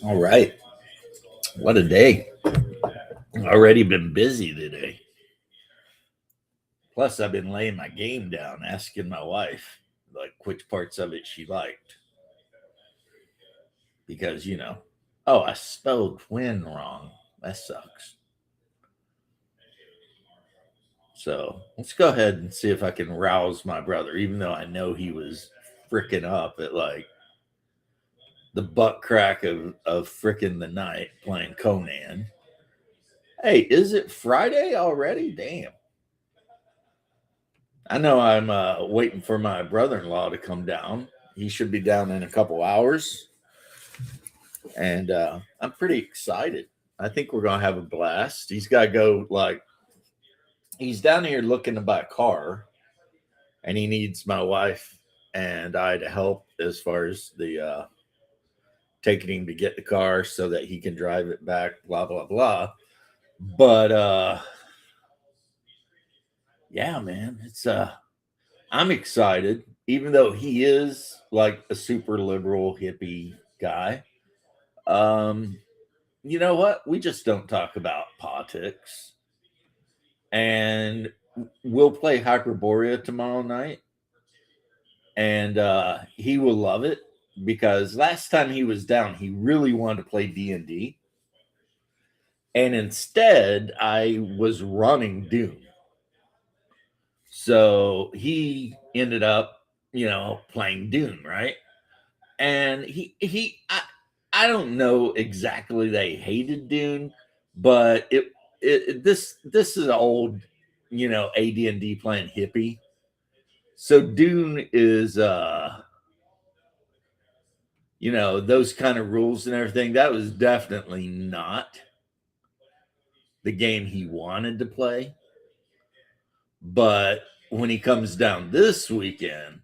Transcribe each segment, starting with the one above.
All right. What a day. Already been busy today. Plus, I've been laying my game down, asking my wife, like, which parts of it she liked. Because, oh, I spelled when wrong. That sucks. So let's go ahead and see if I can rouse my brother, even though I know he was freaking up at like the butt crack of freaking the night playing Conan. Hey, is it Friday already? Damn. I know I'm waiting for my brother in law to come down. He should be down in a couple hours. And I'm pretty excited. I think we're going to have a blast. He's got to go, like, he's down here looking to buy a car, and he needs my wife and I to help as far as the taking him to get the car so that he can drive it back, blah, blah, blah. But yeah, man, I'm excited, even though he is like a super liberal hippie guy. Um, you know what? We just don't talk about politics. And we'll play Hyperborea tomorrow night. And he will love it because last time he was down, he really wanted to play D&D. And instead, I was running Doom. So he ended up, playing Doom, right? And I don't know exactly they hated Dune, but this is an old, AD&D playing hippie. So Dune is those kind of rules and everything. That was definitely not the game he wanted to play. But when he comes down this weekend,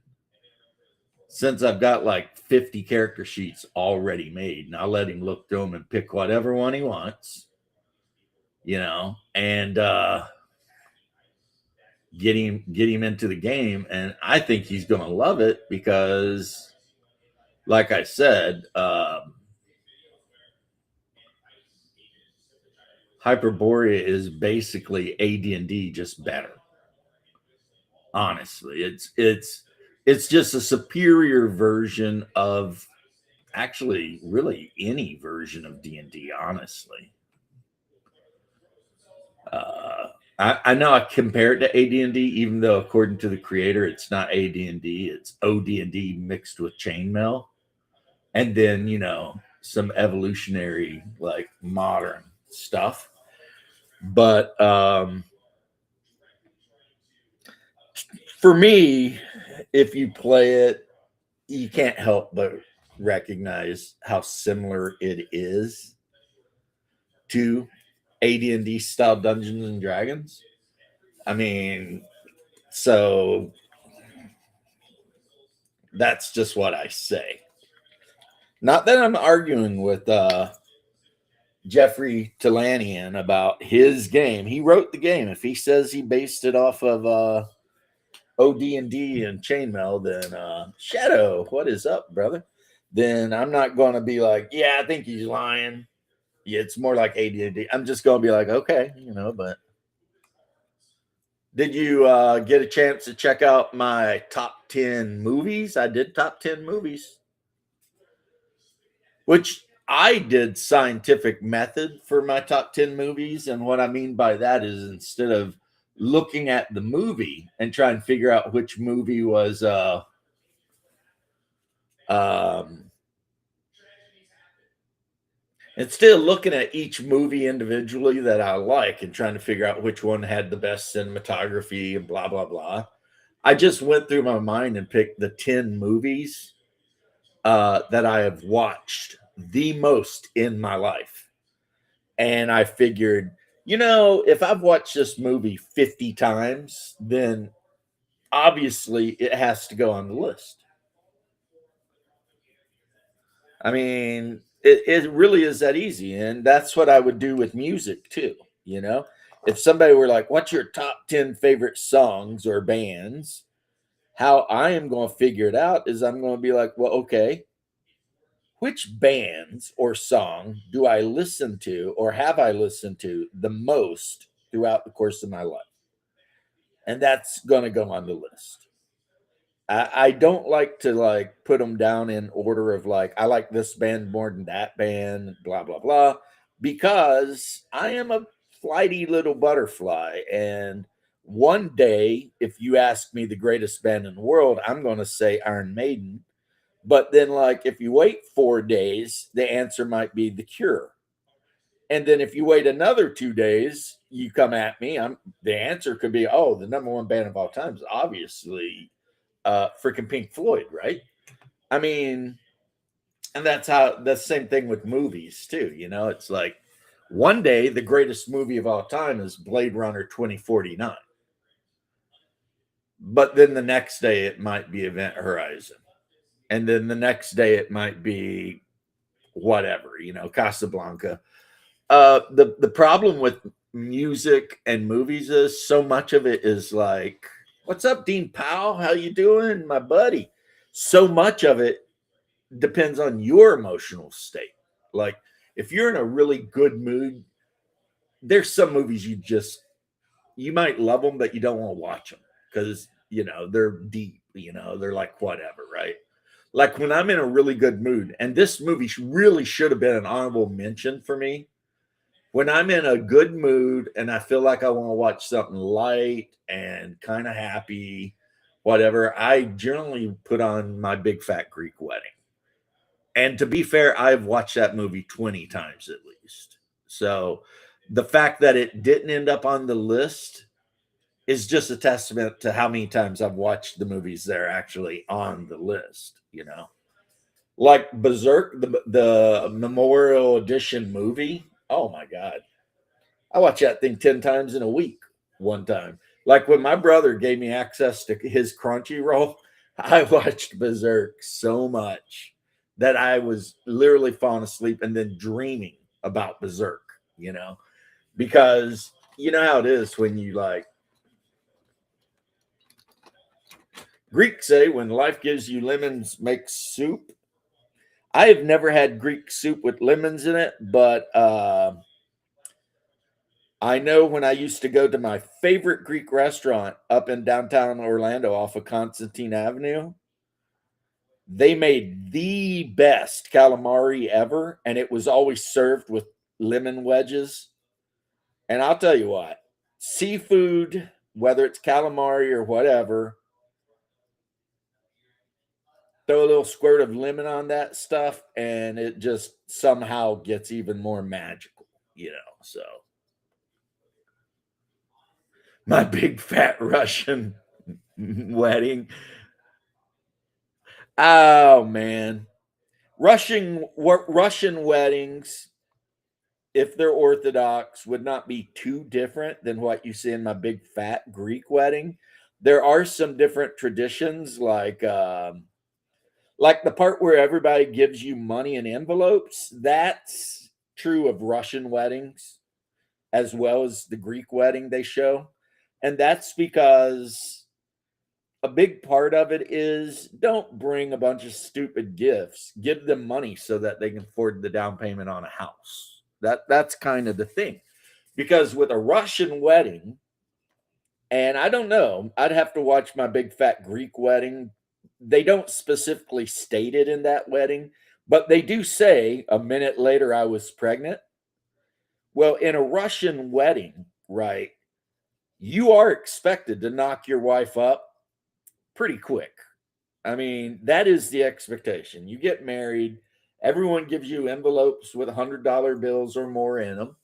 since I've got like 50 character sheets already made, and I'll let him look through them and pick whatever one he wants, and get him into the game. And I think he's going to love it because, like I said, Hyperborea is basically AD&D just better. Honestly, it's just a superior version of actually really any version of D&D. Honestly, I know I compare it to AD&D, even though according to the creator, it's not AD&D, it's OD&D mixed with chainmail, and then some evolutionary like modern stuff. But for me, if you play it, you can't help but recognize how similar it is to AD&D style Dungeons and Dragons. I mean, so that's just what I say. Not that I'm arguing with Jeffrey Talanian about his game. He wrote the game. If he says he based it off of OD&D and Chainmail, then Shadow, what is up, brother? Then I'm not going to be like, yeah, I think he's lying. Yeah, it's more like AD&D. I'm just going to be like, okay, but did you get a chance to check out my top 10 movies? I did top 10 movies, which I did scientific method for my top 10 movies. And what I mean by that is instead of looking at the movie and trying to figure out which movie was um, instead of looking at each movie individually that I like and trying to figure out which one had the best cinematography and blah blah blah, I just went through my mind and picked the 10 movies that I have watched the most in my life. And I figured, if I've watched this movie 50 times, then obviously it has to go on the list. I mean, it really is that easy. And that's what I would do with music too. If somebody were like, what's your top 10 favorite songs or bands? How I am going to figure it out is I'm going to be like, well, okay, which bands or song do I listen to or have I listened to the most throughout the course of my life? And that's going to go on the list. I don't like to like put them down in order of like I like this band more than that band, blah blah blah, because I am a flighty little butterfly, and one day, if you ask me the greatest band in the world, I'm going to say Iron Maiden. But then, like, if you wait 4 days, the answer might be The Cure. And then if you wait another 2 days, you come at me. The answer could be, oh, the number one band of all time is obviously freaking Pink Floyd, right? I mean, and that's the same thing with movies too. You know, it's like one day the greatest movie of all time is Blade Runner 2049, but then the next day it might be Event Horizon, and then the next day it might be whatever, you know, Casablanca. The problem with music and movies is so much of it is like, "What's up, Dean Powell? How you doing, my buddy?" So much of it depends on your emotional state. Like, if you're in a really good mood, there's some movies you might love them, but you don't want to watch them because you know they're deep. You know, they're like whatever, right? Like when I'm in a really good mood, and this movie really should have been an honorable mention for me. When I'm in a good mood and I feel like I want to watch something light and kind of happy, whatever, I generally put on My Big Fat Greek Wedding. And to be fair, I've watched that movie 20 times at least. So the fact that it didn't end up on the list is just a testament to how many times I've watched the movies that are actually on the list, you know? Like Berserk, the Memorial Edition movie. Oh my God. I watched that thing 10 times in a week one time. Like when my brother gave me access to his Crunchyroll, I watched Berserk so much that I was literally falling asleep and then dreaming about Berserk, you know, because you know how it is when you like Greeks say when life gives you lemons, make soup. I have never had Greek soup with lemons in it, but I know when I used to go to my favorite Greek restaurant up in downtown Orlando off of Constantine Avenue, they made the best calamari ever, and it was always served with lemon wedges. And I'll tell you what, seafood, whether it's calamari or whatever, throw a little squirt of lemon on that stuff, and it just somehow gets even more magical, you know. So, my big fat Russian wedding. Oh man, Russian weddings, if they're Orthodox, would not be too different than what you see in my big fat Greek wedding. There are some different traditions, like the part where everybody gives you money in envelopes. That's true of Russian weddings as well as the Greek wedding they show, and that's because a big part of it is don't bring a bunch of stupid gifts. Give them money so that they can afford the down payment on a house. That's kind of the thing. Because with a Russian wedding, and I don't know, I'd have to watch my big fat Greek wedding. They don't specifically state it in that wedding, but they do say a minute later I was pregnant. Well, in a Russian wedding, right, you are expected to knock your wife up pretty quick. I mean, that is the expectation. You get married, everyone gives you envelopes with $100 bills or more in them.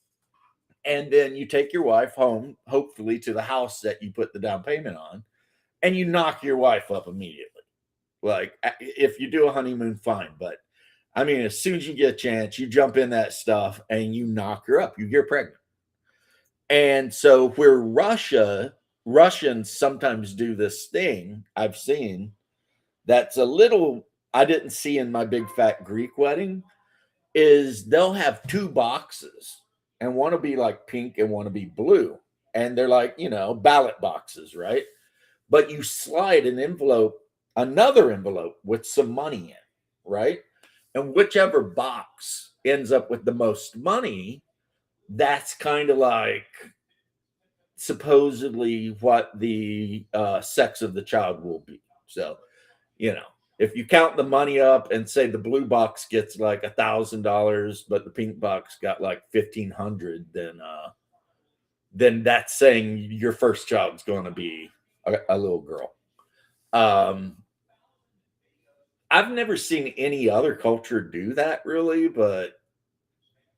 And then you take your wife home, hopefully to the house that you put the down payment on, and you knock your wife up immediately. Like, if you do a honeymoon, fine. But I mean, as soon as you get a chance, you jump in that stuff and you knock her up, you get pregnant. And so, where Russians sometimes do this thing I've seen that's a little I didn't see in my big fat Greek wedding is they'll have two boxes and one will be like pink and one will be blue. And they're like, you know, ballot boxes, right? But you slide another envelope with some money in, right? And whichever box ends up with the most money, that's kind of like supposedly what the sex of the child will be. So, you know, if you count the money up and say the blue box gets like $1,000, but the pink box got like 1,500, then that's saying your first child's going to be a little girl. Um, I've never seen any other culture do that really, but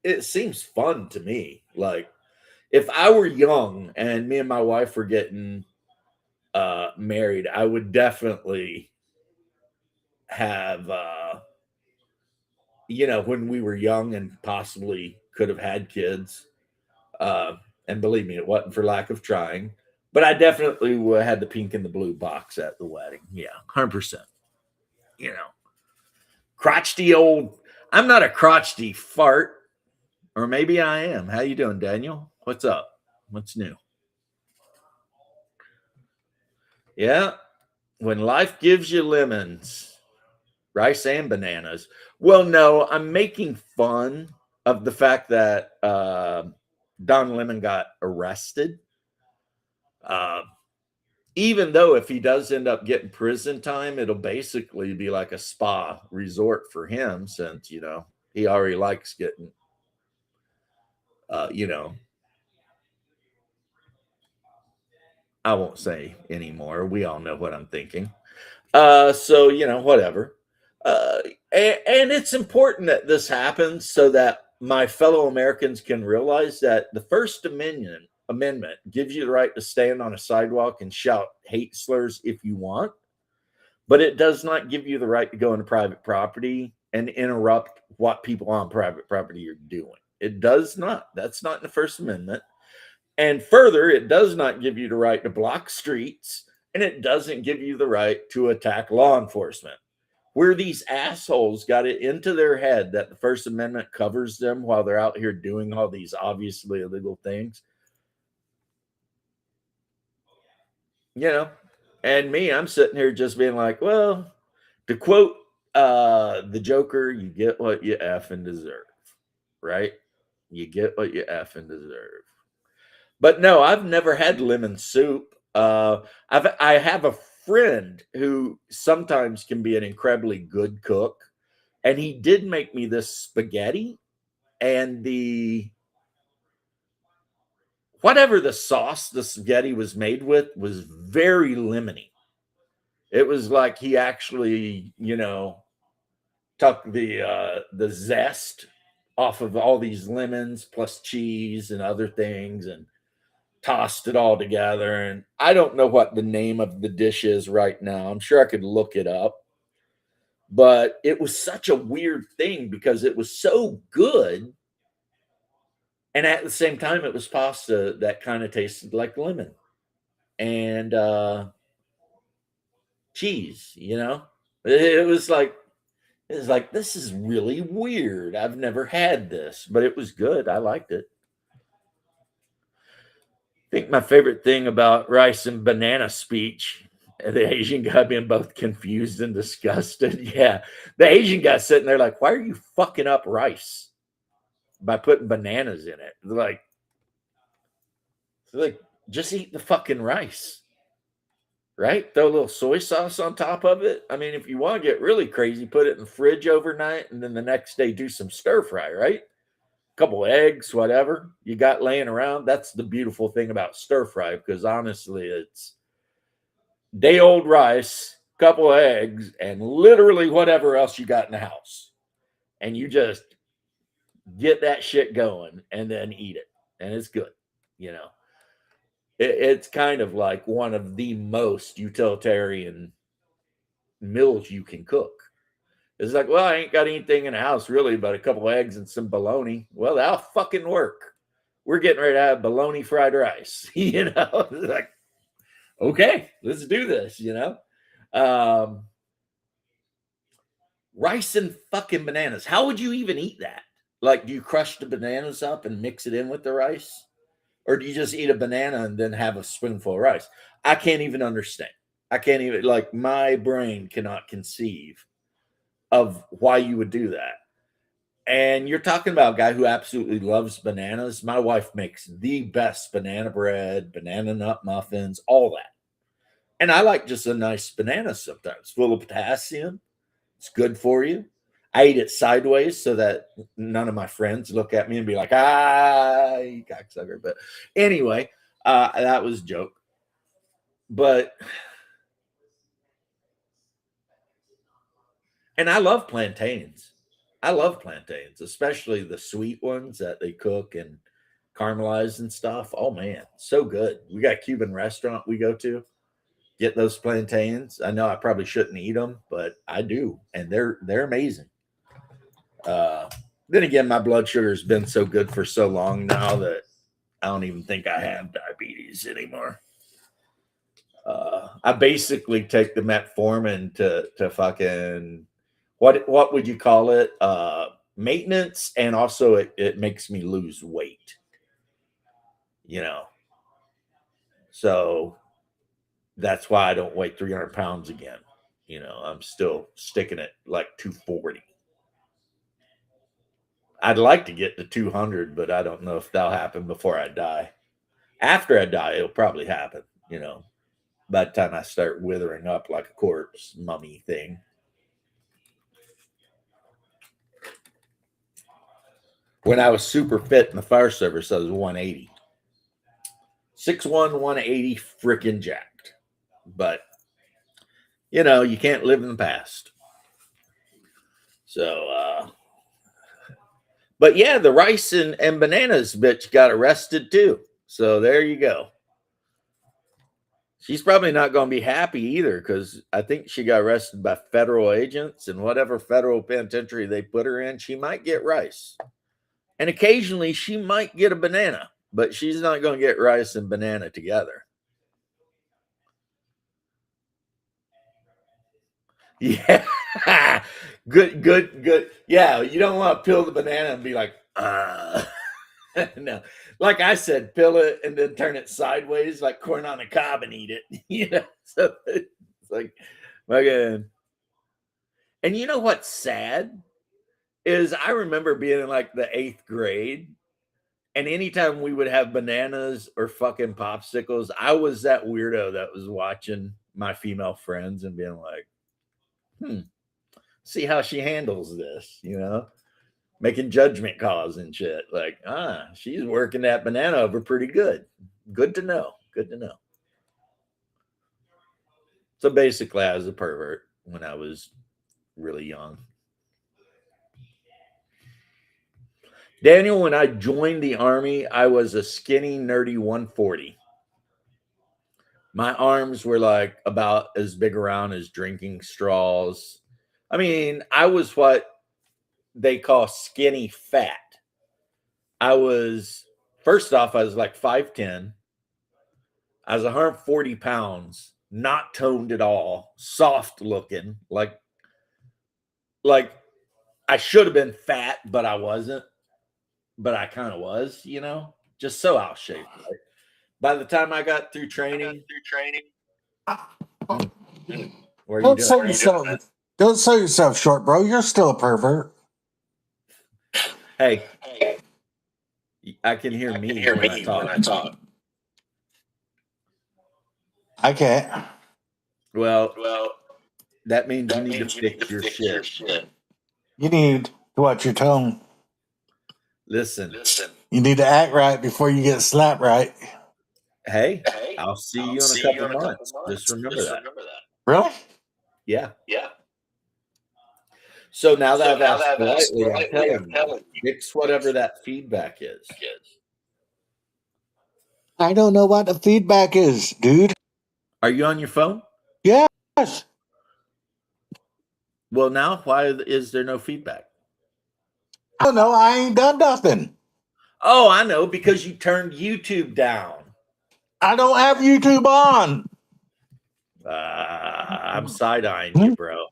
it seems fun to me. Like if I were young and me and my wife were getting married, I would definitely have when we were young and possibly could have had kids. Uh, and believe me, it wasn't for lack of trying. But I definitely would have had the pink and the blue box at the wedding. Yeah, 100%. You know, crotchety old. I'm not a crotchety fart, or maybe I am. How you doing, Daniel? What's up? What's new? Yeah, when life gives you lemons, rice and bananas. Well, no, I'm making fun of the fact that Don Lemon got arrested. Uh, Even though if he does end up getting prison time, it'll basically be like a spa resort for him since, he already likes getting, uh, you know, I won't say anymore. We all know what I'm thinking. So, whatever. Uh, and it's important that this happens so that my fellow Americans can realize that the First Amendment gives you the right to stand on a sidewalk and shout hate slurs if you want, but it does not give you the right to go into private property and interrupt what people on private property are doing. It does not. That's not in the First Amendment. And further, it does not give you the right to block streets, and it doesn't give you the right to attack law enforcement. Where these assholes got it into their head that the First Amendment covers them while they're out here doing all these obviously illegal things, you know. And me, I'm sitting here just being like, well, to quote the Joker, you get what you effing deserve, right? You get what you effing deserve. But no, I've never had lemon soup. I have a friend who sometimes can be an incredibly good cook, and he did make me this spaghetti, and the whatever the sauce the spaghetti was made with was very lemony. It was like he actually, took the zest off of all these lemons plus cheese and other things and tossed it all together. And I don't know what the name of the dish is right now. I'm sure I could look it up. But it was such a weird thing because it was so good. And at the same time, it was pasta that kind of tasted like lemon and cheese, it was like this is really weird. I've never had this, but it was good. I liked it. I think my favorite thing about rice and banana speech, the Asian guy being both confused and disgusted. Yeah. The Asian guy sitting there like, why are you fucking up rice by putting bananas in it? Like, just eat the fucking rice, right? Throw a little soy sauce on top of it. I mean, if you want to get really crazy, put it in the fridge overnight and then the next day do some stir fry, right? Couple eggs, whatever you got laying around. That's the beautiful thing about stir fry because honestly, it's day old rice, couple of eggs, and literally whatever else you got in the house. And you just get that shit going and then eat it. And it's good. You know, it's kind of like one of the most utilitarian meals you can cook. It's like, well, I ain't got anything in the house really but a couple of eggs and some bologna. Well, that'll fucking work. We're getting ready to have bologna fried rice. Like, okay, let's do this, Um, rice and fucking bananas. How would you even eat that? Like, do you crush the bananas up and mix it in with the rice? Or do you just eat a banana and then have a spoonful of rice? I can't even understand. I can't even, like, my brain cannot conceive of why you would do that. And you're talking about a guy who absolutely loves bananas. My wife makes the best banana bread, banana nut muffins, all that. And I like just a nice banana sometimes, full of potassium. It's good for you. I eat it sideways so that none of my friends look at me and be like, you cocksucker. But anyway, that was a joke. But, and I love plantains. I love plantains, especially the sweet ones that they cook and caramelize and stuff. Oh man, so good. We got a Cuban restaurant we go to. Get those plantains. I know I probably shouldn't eat them, but I do, and they're amazing. Then again, my blood sugar has been so good for so long now that I don't even think I have diabetes anymore. I basically take the metformin to fucking what would you call it? Maintenance, and also it makes me lose weight. You know, so that's why I don't weigh 300 pounds again. You know, I'm still sticking at like 240. I'd like to get to 200, but I don't know if that'll happen before I die. After I die, it'll probably happen, you know, by the time I start withering up like a corpse mummy thing. When I was super fit in the fire service, I was 180. 6'1", 180, freaking jacked. But, you know, you can't live in the past. So, but yeah, the rice and bananas bitch got arrested too. So there you go. She's probably not going to be happy either because I think she got arrested by federal agents, and whatever federal penitentiary they put her in, she might get rice. And occasionally she might get a banana, but she's not going to get rice and banana together. Yeah. Good. Yeah, you don't want to peel the banana and be like, no. Like I said, peel it and then turn it sideways like corn on the cob and eat it. You know, so it's like, again. And you know what's sad is I remember being in like the 8th grade, and anytime we would have bananas or fucking popsicles, I was that weirdo that was watching my female friends and being like, see how she handles this, you know, making judgment calls and shit. Like, she's working that banana over pretty good. Good to know. Good to know. So basically, I was a pervert when I was really young. Daniel, when I joined the army, I was a skinny, nerdy 140. My arms were like about as big around as drinking straws. I mean, I was what they call skinny fat. I was, first off, I was like 5'10. I was 140 pounds, not toned at all, soft looking, like I should have been fat, but I wasn't. But I kind of was, you know, just so out of shape. Right? By the time I got through training, where don't sell yourself. Don't sell yourself short, bro. You're still a pervert. Hey, I can hear me when I talk. I can't. Well, that means you need to fix your shit. You need to watch your tone. Listen. You need to act right before you get slapped right. Hey, I'll see you in a couple months. Just remember that. Really? Yeah. So now that I've asked politely, I'm telling you, fix whatever that feedback is. I don't know what the feedback is, dude. Are you on your phone? Yes. Well, now why is there no feedback? I don't know. I ain't done nothing. Oh, I know, because you turned YouTube down. I don't have YouTube on. I'm side-eyeing you, bro.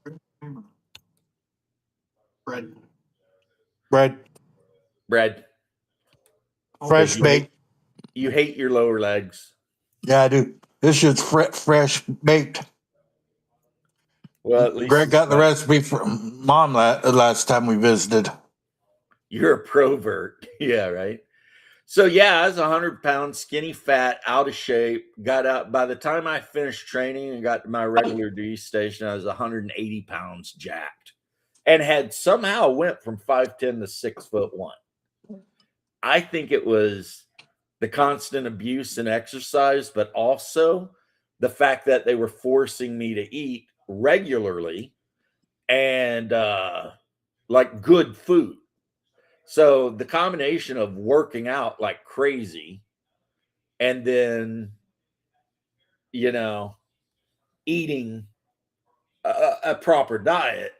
Bread. Fresh baked. You hate your lower legs. Yeah, I do. This shit's fresh baked. Well, at least Greg it's got the not. recipe from Mom last time we visited. You're a provert. Yeah, right. So yeah, I was 100 pounds, skinny, fat, out of shape. Got out by the time I finished training and got to my regular duty station, I was 180 pounds, jacked, and had somehow went from 5'10" to 6'1". I think it was the constant abuse and exercise, but also the fact that they were forcing me to eat regularly and like good food. So the combination of working out like crazy and then, you know, eating a proper diet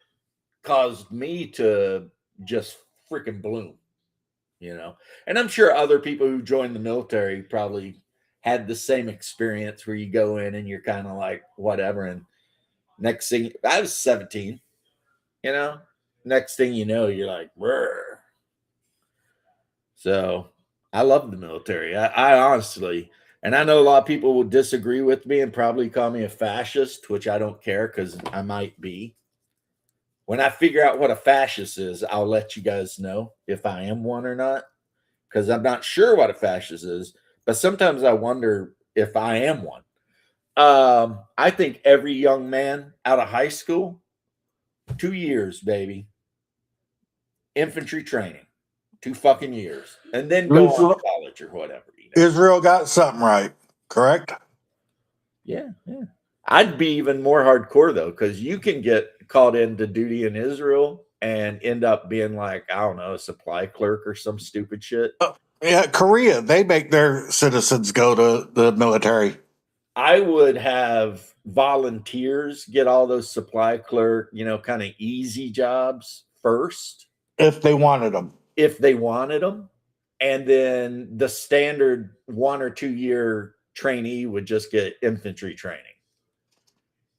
caused me to just freaking bloom. And I'm sure other people who joined the military probably had the same experience where you go in and you're kind of like, whatever. And next thing, I was 17, you know, next thing you know, you're like, brr. So I love the military. I honestly, and I know a lot of people will disagree with me and probably call me a fascist, which I don't care because I might be. When I figure out what a fascist is, I'll let you guys know if I am one or not, because I'm not sure what a fascist is. But sometimes I wonder if I am one. I think every young man out of high school, 2 years, baby, infantry training, 2 fucking years, and then go on to Israel, college or whatever. Israel got something right, correct? Yeah, yeah. I'd be even more hardcore though, because you can get called into duty in Israel and end up being like, I don't know, a supply clerk or some stupid shit. Yeah, Korea, they make their citizens go to the military I would have volunteers get all those supply clerk, kind of easy jobs first if they wanted them. if they wanted them. And then the standard 1 or 2 year trainee would just get infantry training.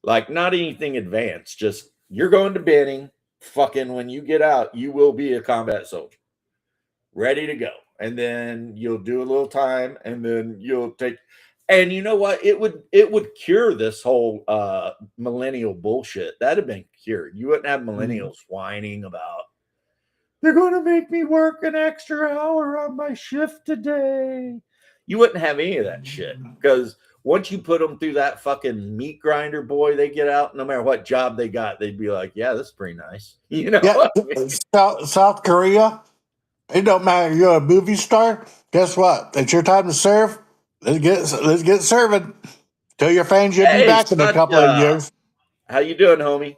Like, not anything advanced, just you're going to Benning. Fucking when you get out, you will be a combat soldier ready to go. And then you'll do a little time and then you'll take. And you know what? It would cure this whole millennial bullshit. That'd have been cured. You wouldn't have millennials whining about they're going to make me work an extra hour on my shift today. You wouldn't have any of that shit because once you put them through that fucking meat grinder, boy, they get out. No matter what job they got, they'd be like, "Yeah, this is pretty nice." You know, Yeah, what I mean? South Korea, it don't matter. You're a movie star. Guess what? It's your time to serve. Let's get serving. Tell your fans you'll be Hey, back in a couple of Satya, years. how you doing, homie?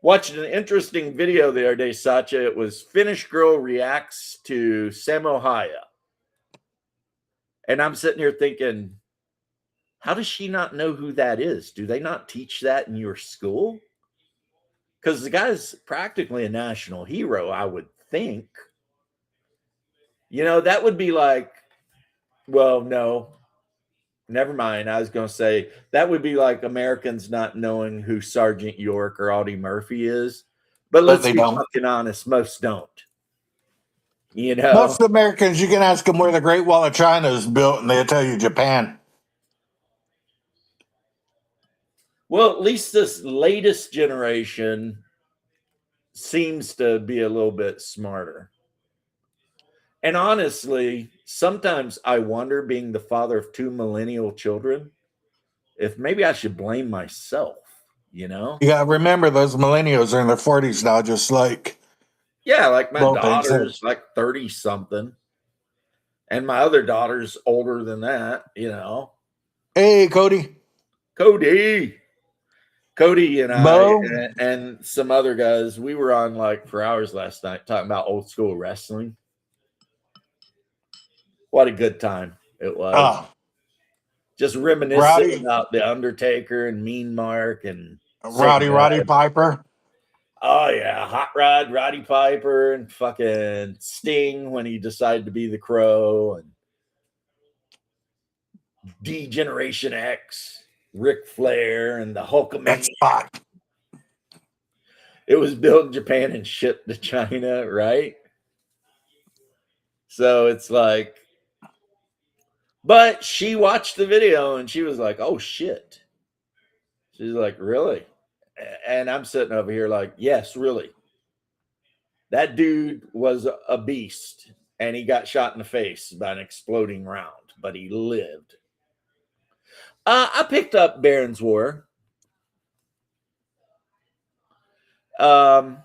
Watched an interesting video the other day, Satya. It was Finnish girl reacts to Samohaya. And I'm sitting here thinking, how does she not know who that is? Do they not teach that in your school? Because the guy's practically a national hero, I would think. That would be like, well, no, never mind. I was going to say that would be like Americans not knowing who Sergeant York or Audie Murphy is. But But let's they be don't. fucking honest, most don't. You know, Most Americans, you can ask them where the Great Wall of China is built, and they'll tell you Japan. well, at least this latest generation seems to be a little bit smarter. And honestly, sometimes I wonder, being the father of two millennial children, if maybe I should blame myself, you know? You got to remember, those millennials are in their 40s now, just like Yeah, like my both age daughter's says. like 30 something, and my other daughter's older than that. Hey, Cody. Cody. Cody and I Bo. and some other guys, we were on like for hours last night talking about old school wrestling. What a good time it was. Oh, Just reminiscing Rowdy. about the Undertaker and Mean Mark and say Roddy goodbye. Piper. Oh yeah, Hot Rod, Roddy Piper, and fucking Sting when he decided to be the Crow, and D Generation X, Ric Flair, and the Hulkamania. That's hot. It was built in Japan and shipped to China, right? So it's like, but she watched the video and she was like, "Oh shit!" She's like, really? And I'm sitting over here like, yes, really. That dude was a beast, and he got shot in the face by an exploding round, but he lived. I picked up Baron's War. Um,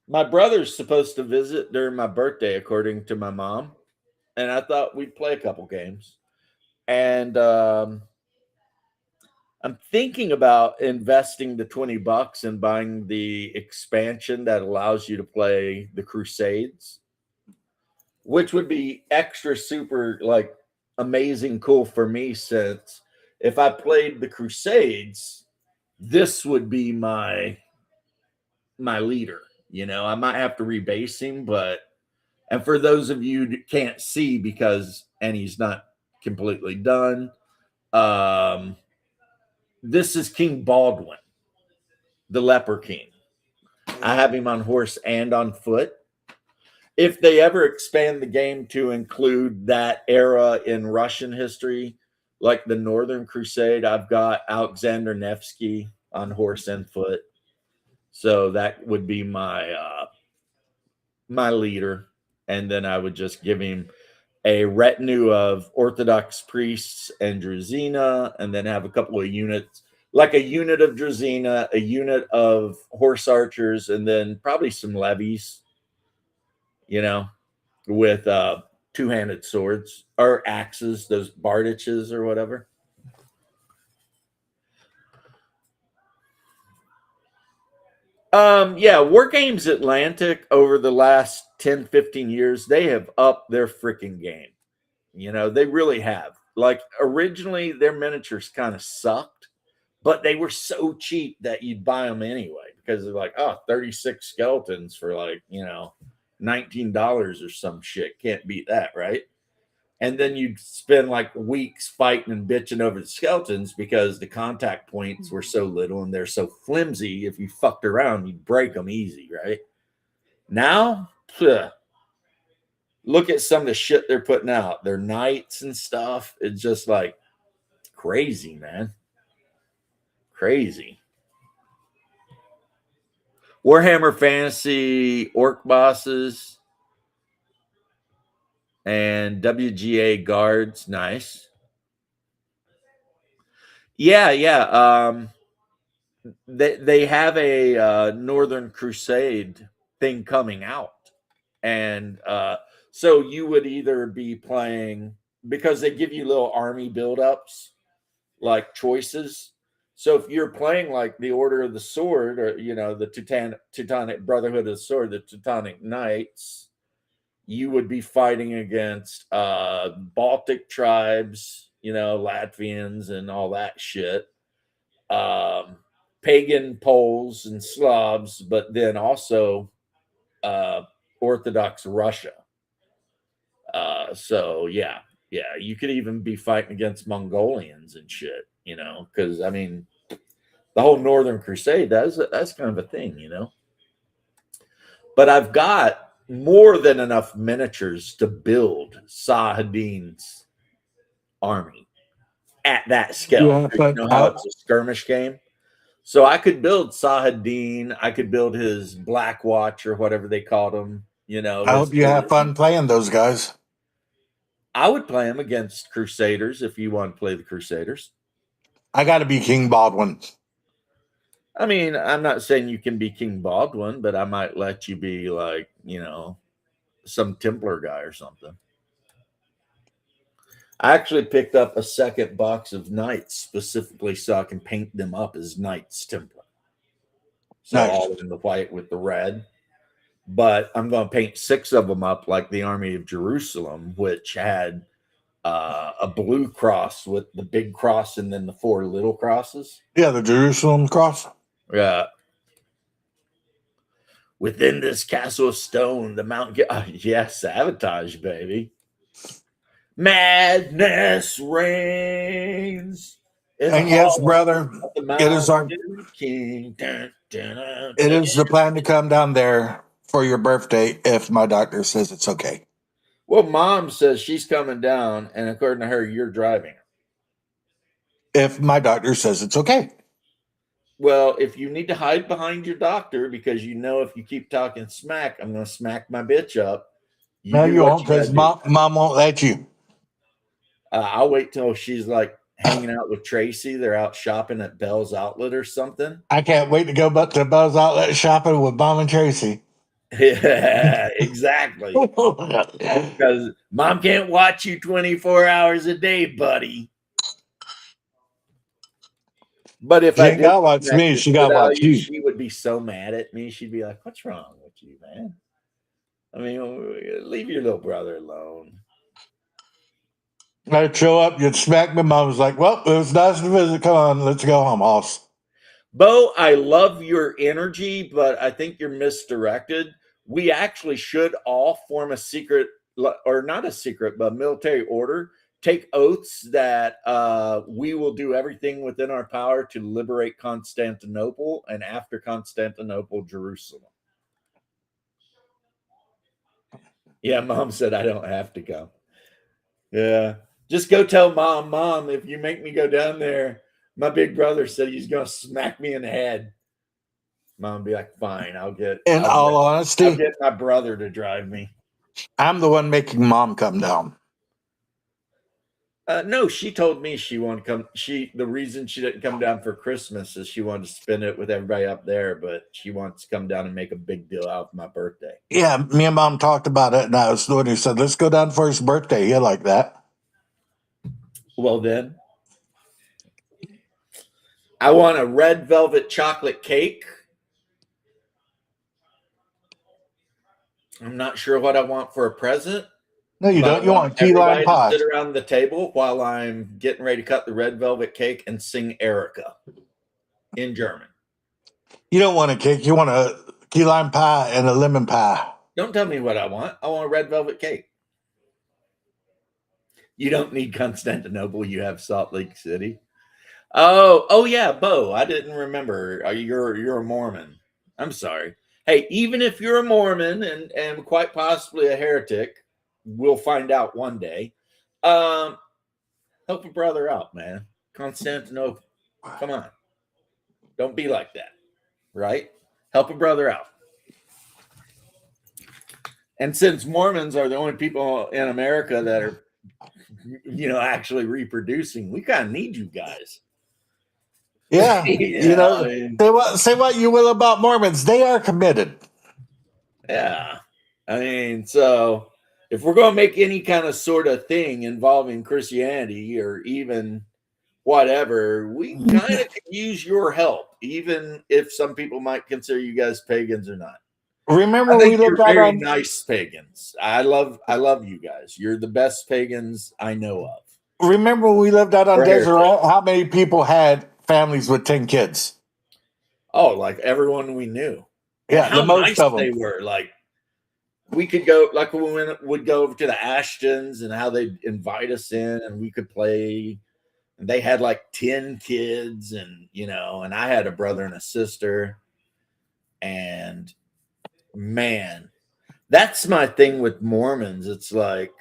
my brother's supposed to visit during my birthday, according to my mom, and I thought we'd play a couple games. And I'm thinking about investing the $20 and buying the expansion that allows you to play the Crusades, which would be extra super like amazing cool for me, since if I played the Crusades, this would be my leader. You know, I might have to rebase him, but and for those of you that can't see, because and he's not completely done, um this is King Baldwin, the Leper King. I have him on horse and on foot. If they ever expand the game to include that era in Russian history, like the Northern Crusade, I've got Alexander Nevsky on horse and foot. So that would be my leader. And then I would just give him a retinue of Orthodox priests and Druzina, and then have a couple of units, like a unit of Druzina, a unit of horse archers, and then probably some levies, you know, with two-handed swords or axes, those bardiches or whatever. Yeah, War Games Atlantic over the last 10, 15 years, they have upped their freaking game. You know, they really have. Like originally their miniatures kind of sucked, but they were so cheap that you'd buy them anyway, because they're like, oh, 36 skeletons for like, $19 or some shit. Can't beat that, right? And then you'd spend like weeks fighting and bitching over the skeletons because the contact points were so little and they're so flimsy. If you fucked around, you'd break them easy, right? Now, look at some of the shit they're putting out. Their knights and stuff. It's just like crazy, man. Crazy. Warhammer Fantasy Orc Bosses and WGA Guards. Nice. Yeah, yeah. They have a Northern Crusade thing coming out, and so you would either be playing, because they give you little army buildups like choices. So if you're playing like the Order of the Sword, or the Teutonic Brotherhood of the Sword, the Teutonic Knights, you would be fighting against Baltic tribes, Latvians and all that shit. Pagan Poles and Slavs, but then also Orthodox Russia. So yeah, you could even be fighting against Mongolians and shit, because I mean, the whole Northern Crusade, that's kind of a thing, But I've got more than enough miniatures to build Saladin's army at that scale. Yeah, You but know how it's a skirmish game? So I could build Saladin. I could build his Black Watch or whatever they called him. I hope you have fun playing those guys. I would play him against Crusaders if you want to play the Crusaders. I got to be King Baldwin. I mean, I'm not saying you can be King Baldwin, but I might let you be like, some Templar guy or something. I actually picked up a second box of Knights specifically so I can paint them up as Knights Templar. So Nice. all in the white with the red. But I'm going to paint 6 of them up like the Army of Jerusalem, which had a blue cross with the big cross and then the 4 little crosses. Yeah, the Jerusalem cross. Yeah. Within this castle of stone, the mountain. Yes, sabotage, baby. Madness reigns. And yes, brother, it is our king. it is the plan to come down there for your birthday if my doctor says it's okay. Well, Mom says she's coming down, and according to her, you're driving her. if my doctor says it's okay. Well, if you need to hide behind your doctor because you know if you keep talking smack, I'm going to smack my bitch up. You No, do you what won't, you got because to do. mom won't let you. I'll wait till she's like hanging out with Tracy. They're out shopping at Bell's Outlet or something. I can't wait to go back to Bell's Outlet shopping with Mom and Tracy. Yeah, exactly. Because mom can't watch you 24 hours a day, buddy. But if She I ain't did gotta watch smack me. the She shit gotta out of watch you, you. she would be so mad at me. She'd be like, "What's wrong with you, man? I mean, leave your little brother alone." I'd show up, you'd smack me. Mom was like, "Well, it was nice to visit. Come on, let's go home, hoss." Bo, I love your energy, but I think you're misdirected. We actually should all form a secret, or not a secret, but military order. Take oaths that we will do everything within our power to liberate Constantinople, and after Constantinople, Jerusalem. Yeah, mom said I don't have to go. Yeah, just go tell mom, if you make me go down there, my big brother said he's gonna smack me in the head. Mom be like, fine, In all I'll honesty, get my brother to drive me. I'm the one making Mom come down. No, she told me she wanted to come. The reason she didn't come down for Christmas is she wanted to spend it with everybody up there, but she wants to come down and make a big deal out of my birthday. Yeah, me and Mom talked about it, and I was the one who said, "Let's go down for his birthday." He like that. Well, then I want a red velvet chocolate cake. I'm not sure what I want for a present, No, you but I don't. You want want key lime everybody to pie. sit around the table while I'm getting ready to cut the red velvet cake and sing Erica in German. You don't want a cake. You want a key lime pie and a lemon pie. Don't tell me what I want. I want a red velvet cake. You don't need Constantinople. You have Salt Lake City. Oh yeah, Bo. I didn't remember. You're a Mormon. I'm sorry. Hey, even if you're a Mormon and quite possibly a heretic, we'll find out one day. Um, Help a brother out, man. Constantinople. Come on. Don't be like that. Right? Help a brother out. And since Mormons are the only people in America that are, actually reproducing, we kind of need you guys. Yeah, you Yeah, I know, mean, say what you will about Mormons, they are committed. yeah. I mean, so if we're going to make any kind of sort of thing involving Christianity or even whatever, we kind of could use your help, even if some people might consider you guys pagans or not. I Remember we think lived you're out very on. nice pagans. I love you guys. You're the best pagans I know of. Remember we lived out on Or Deseret. heretics. How many people had families with 10 kids? Oh, like everyone we knew. And Yeah, the how most nice of they them. were. Like we could go, like when we would go over to the Ashtons and how they'd invite us in and we could play. And they had like 10 kids, and I had a brother and a sister. And man, that's my thing with Mormons. It's like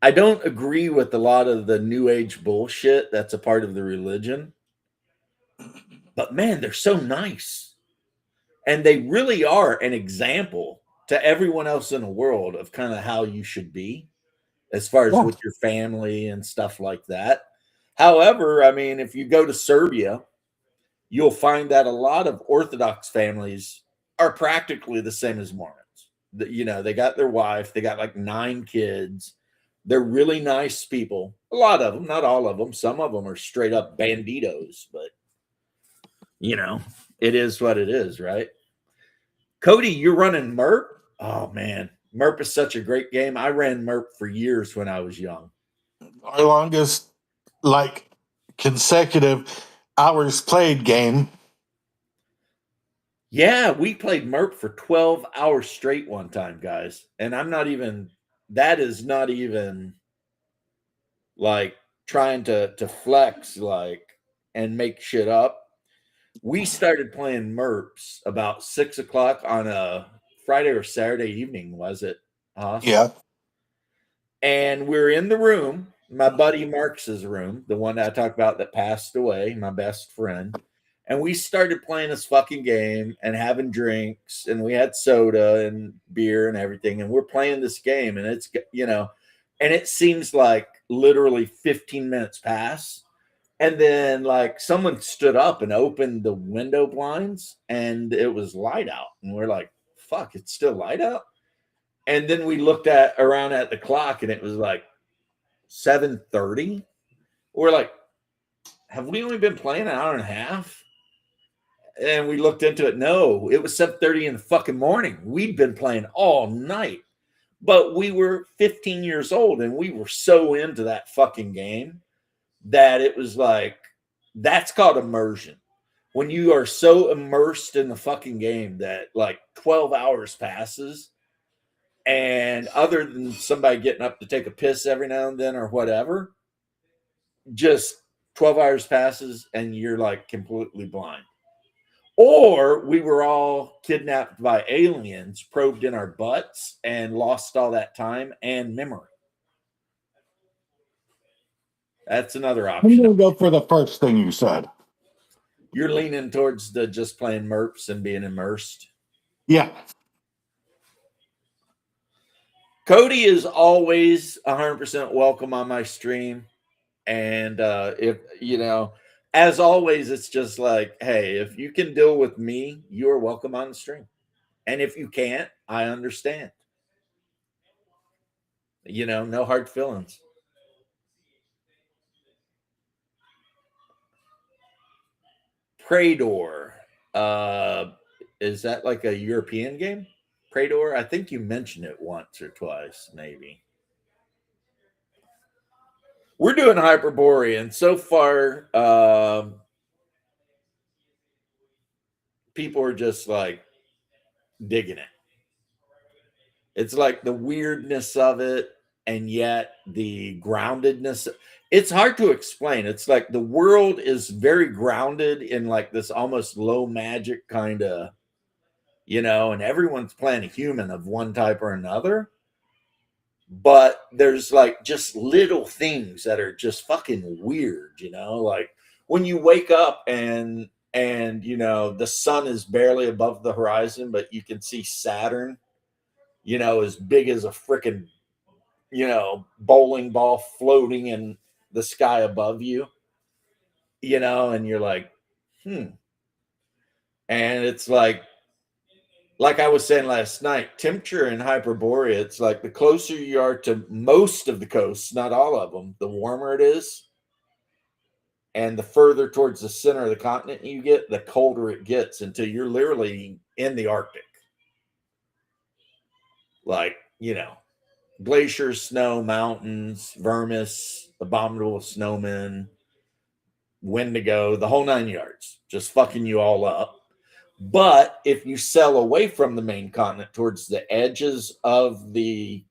I don't agree with a lot of the new age bullshit that's a part of the religion. But man, they're so nice. And they really are an example to everyone else in the world of kind of how you should be as far as Yeah. with your family and stuff like that. However, I mean, if you go to Serbia, you'll find that a lot of Orthodox families are practically the same as Mormons. They got their wife, they got like 9 kids. They're really nice people. A lot of them, not all of them. Some of them are straight up banditos, but you know, it is what it is, right? Cody, you're running MERP? Oh man, MERP is such a great game. I ran MERP for years when I was young. Our longest, like, consecutive hours played game. Yeah, we played MERP for 12 hours straight one time, guys. And that is not even like trying to flex like and make shit up. We started playing MERPs about 6 o'clock on a Friday or Saturday evening, was it? Us? Yeah. And we're in the room. my buddy Marx's room, the one that I talked about that passed away, my best friend. And we started playing this fucking game and having drinks, and we had soda and beer and everything. And we're playing this game, and it's, and it seems like literally 15 minutes pass. And then, like, someone stood up and opened the window blinds, and it was light out. And we're like, fuck, it's still light out. And then we looked at around at the clock, and it was like 7:30. We're like, have we only been playing an hour and a half? And we looked into it. No, it was 7:30 in the fucking morning. We'd been playing all night. But we were 15 years old, and we were so into that fucking game that it was like, that's called immersion. When you are so immersed in the fucking game that like 12 hours passes, and other than somebody getting up to take a piss every now and then or whatever, just 12 hours passes and you're like completely blind. Or we were all kidnapped by aliens, probed in our butts, and lost all that time and memory. That's another I'm option. going to go for the first thing you said. You're leaning towards the just playing MERPs and being immersed. Yeah. Cody is always 100% welcome on my stream. And if, as always, it's just like, hey, if you can deal with me, you're welcome on the stream. And if you can't, I understand. No hard feelings. Praedor. Is that like a European game? Praedor? I think you mentioned it once or twice, maybe. We're doing Hyperborean. So far, people are just like digging it. It's like the weirdness of it, and yet the groundedness. It's hard to explain. It's like the world is very grounded in like this almost low magic kind of, and everyone's playing a human of one type or another. But there's like just little things that are just fucking weird, like when you wake up and the sun is barely above the horizon, but you can see Saturn, as big as a freaking, bowling ball floating in the sky above you, and you're like, And it's like I was saying last night, temperature in Hyperborea, it's like the closer you are to most of the coasts, not all of them, the warmer it is. And the further towards the center of the continent you get, the colder it gets until you're literally in the Arctic. Like, glaciers, snow, mountains, vermis, abominable snowmen, Wendigo, the whole 9 yards, just fucking you all up. But if you sail away from the main continent towards the edges of the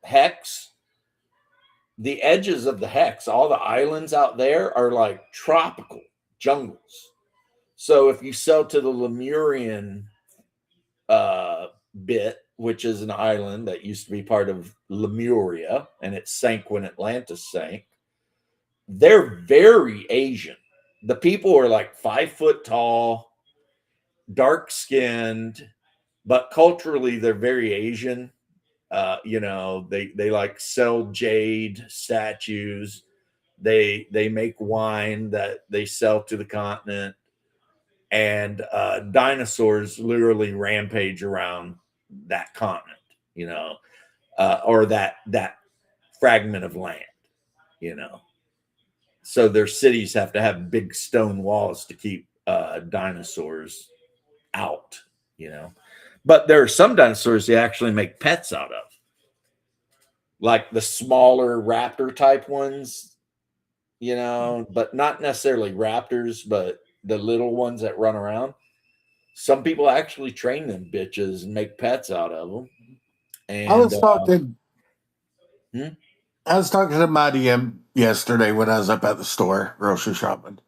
hex, all the islands out there are like tropical jungles. So if you sail to the Lemurian bit, which is an island that used to be part of Lemuria, and it sank when Atlantis sank, they're very Asian. The people are like 5 foot tall, dark skinned, but culturally they're very Asian. They like sell jade statues. They make wine that they sell to the continent, and dinosaurs literally rampage around that continent, or that fragment of land, So their cities have to have big stone walls to keep dinosaurs out, But there are some dinosaurs they actually make pets out of, like the smaller raptor type ones, but not necessarily raptors, but the little ones that run around. Some people actually train them bitches and make pets out of them. I And was talking. hmm? I was talking to my DM yesterday when I was up at the store grocery shopping.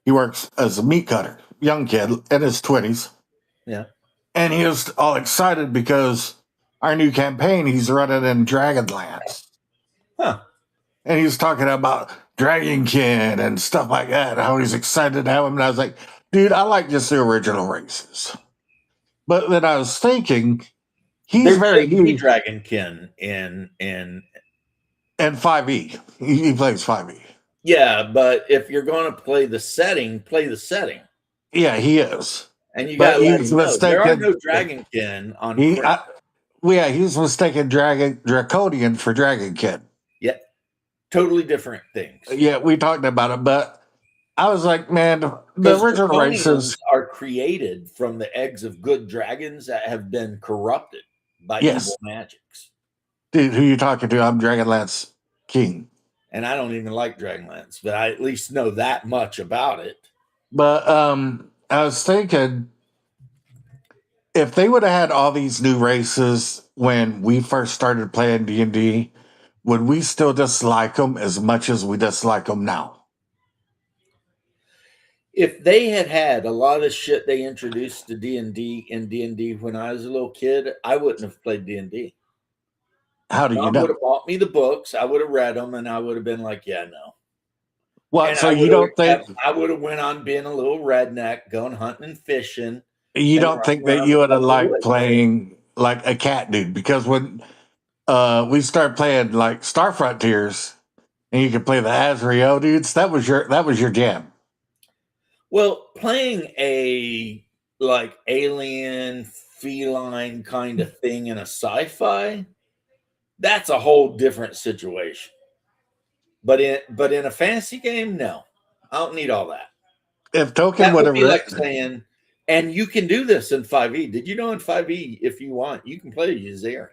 He works as a meat cutter, young kid in his 20s. Yeah. And he was all excited because our new campaign, he's running in Dragonlance. Huh. and he was talking about Dragonkin and stuff like that. How he's excited to have him, and I was like, dude, I like just the original races. But then I was thinking, he's There very should be new Dragonkin in and 5e. He plays 5e. yeah, but if you're going to play the setting. Yeah, he is. And you But gotta let he's him know there are mistaken. no Dragonkin on He, print. I, well, yeah, he's mistaken Dragon Draconian for Dragonkin. Yeah, totally different things. Yeah, we talked about it, but I was like, man, the Because original draconians races, are created from the eggs of good dragons that have been corrupted by evil yes. magics. Dude, who you talking to? I'm Dragonlance King. And I don't even like Dragonlance, but I at least know that much about it. But I was thinking if they would have had all these new races when we first started playing D&D, would we still dislike them as much as we dislike them now? If they had had a lot of the shit they introduced to D&D in D&D when I was a little kid, I wouldn't have played D&D. How do you Mom would know? have bought me the books, I would have read them, and I would have been like, yeah, no. What? And So you don't think I would have went on being a little redneck, going hunting and fishing, you and don't running think that around you would the have fucking liked woods. playing like a cat dude? Because when we started playing like Star Frontiers and you could play the Azrael dudes, that was your jam. Well, playing a like alien feline kind of thing in a sci-fi, that's a whole different situation. But in a fantasy game, no. I don't need all that. If Token That would would have be like written, saying, and you can do this in 5e. Did you know in 5e, if you want, you can play a Uzarian.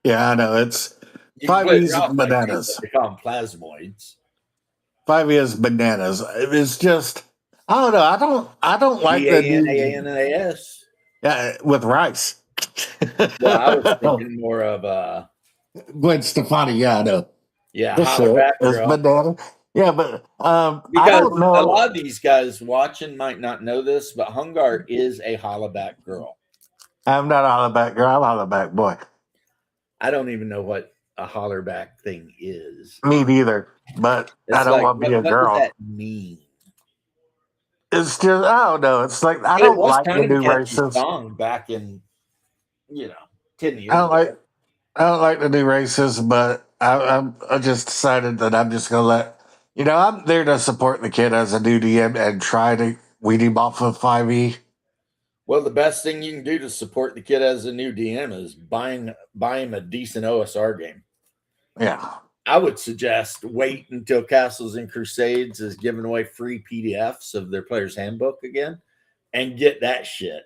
yeah, I know it's You can five play E's Drow-like too, but bananas. they call them plasmoids. 5 E's bananas. It's just I don't know. I don't like the new Bananas. with rice. Well, I was thinking more of Gwen Stefani, yeah, I know. yeah, This holler shit back is girl. banana. Yeah, but I Because don't a know. lot of these guys watching might not know this, but Hungar is a hollaback girl. I'm not a hollaback girl. I'm a hollaback boy. I don't even know what a hollerback thing is. Me neither. But I It's don't like want to be a what does that girl. mean? It's just I don't know. It's like I But it don't was like the kind of a new catchy races. song back in 10 I years don't ago. like I don't like the new races, but I just decided that I'm just gonna let I'm there to support the kid as a new DM and try to weed him off of 5e. Well, the best thing you can do to support the kid as a new DM is buy him a decent OSR game. Yeah. I would suggest wait until Castles and Crusades is giving away free PDFs of their player's handbook again and get that shit.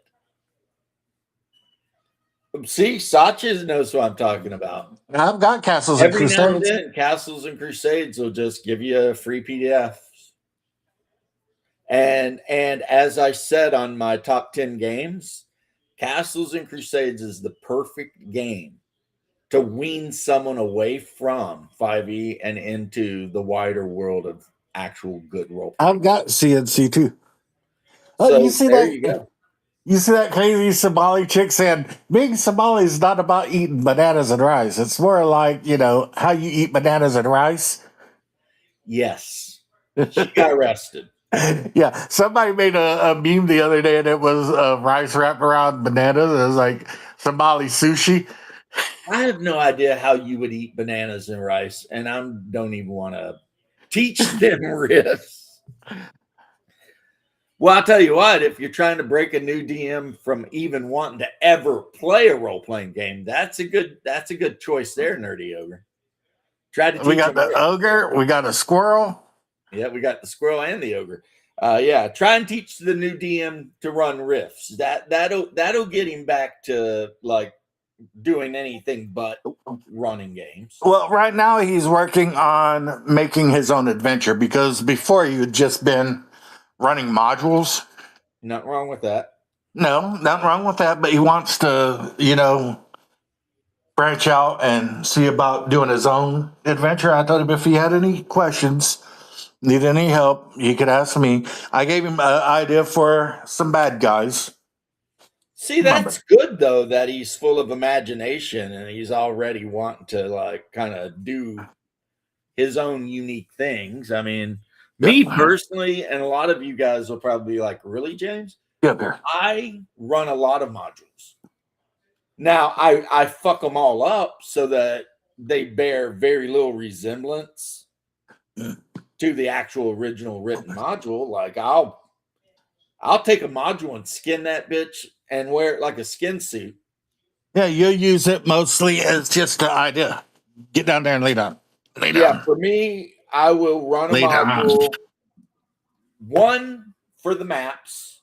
See, Sanchez knows what I'm talking about. I've got Castles and Every now and Crusades. then, Castles and Crusades will just give you a free PDF. And as I said on my top 10 games, Castles and Crusades is the perfect game to wean someone away from 5e and into the wider world of actual good role playing. I've got CNC too. Oh, you So see there you that? go. You see that crazy Somali chick saying being Somali is not about eating bananas and rice. It's more like, how you eat bananas and rice. Yes. She got arrested. Yeah. Somebody made a meme the other day and it was rice wrapped around bananas. It was like Somali sushi. I have no idea how you would eat bananas and rice, and I don't even want to teach them risks. Well, I'll tell you what, if you're trying to break a new DM from even wanting to ever play a role-playing game, that's a good choice there, Nerdy Ogre. Try to We teach got them the risks. ogre. We got a squirrel. Yeah, we got the squirrel and the ogre. Yeah, try and teach the new DM to run riffs. That'll get him back to like doing anything but running games. Well, right now he's working on making his own adventure because before he had just been running modules. Nothing wrong with that. No, nothing wrong with that, but he wants to, branch out and see about doing his own adventure. I told him if he had any questions, need any help, he could ask me. I gave him an idea for some bad guys. See, Remember, that's good though that he's full of imagination and he's already wanting to like kind of do his own unique things. I mean, me Yeah. personally, and a lot of you guys will probably be like, really, James? Yeah, there. I run a lot of modules. Now, I fuck them all up so that they bear very little resemblance to the actual original written module. Like I'll take a module and skin that bitch and wear it like a skin suit. Yeah, you use it mostly as just an idea. Get down there and lay down. Lay Yeah, down. for me, I will run a Lay down. module one for the maps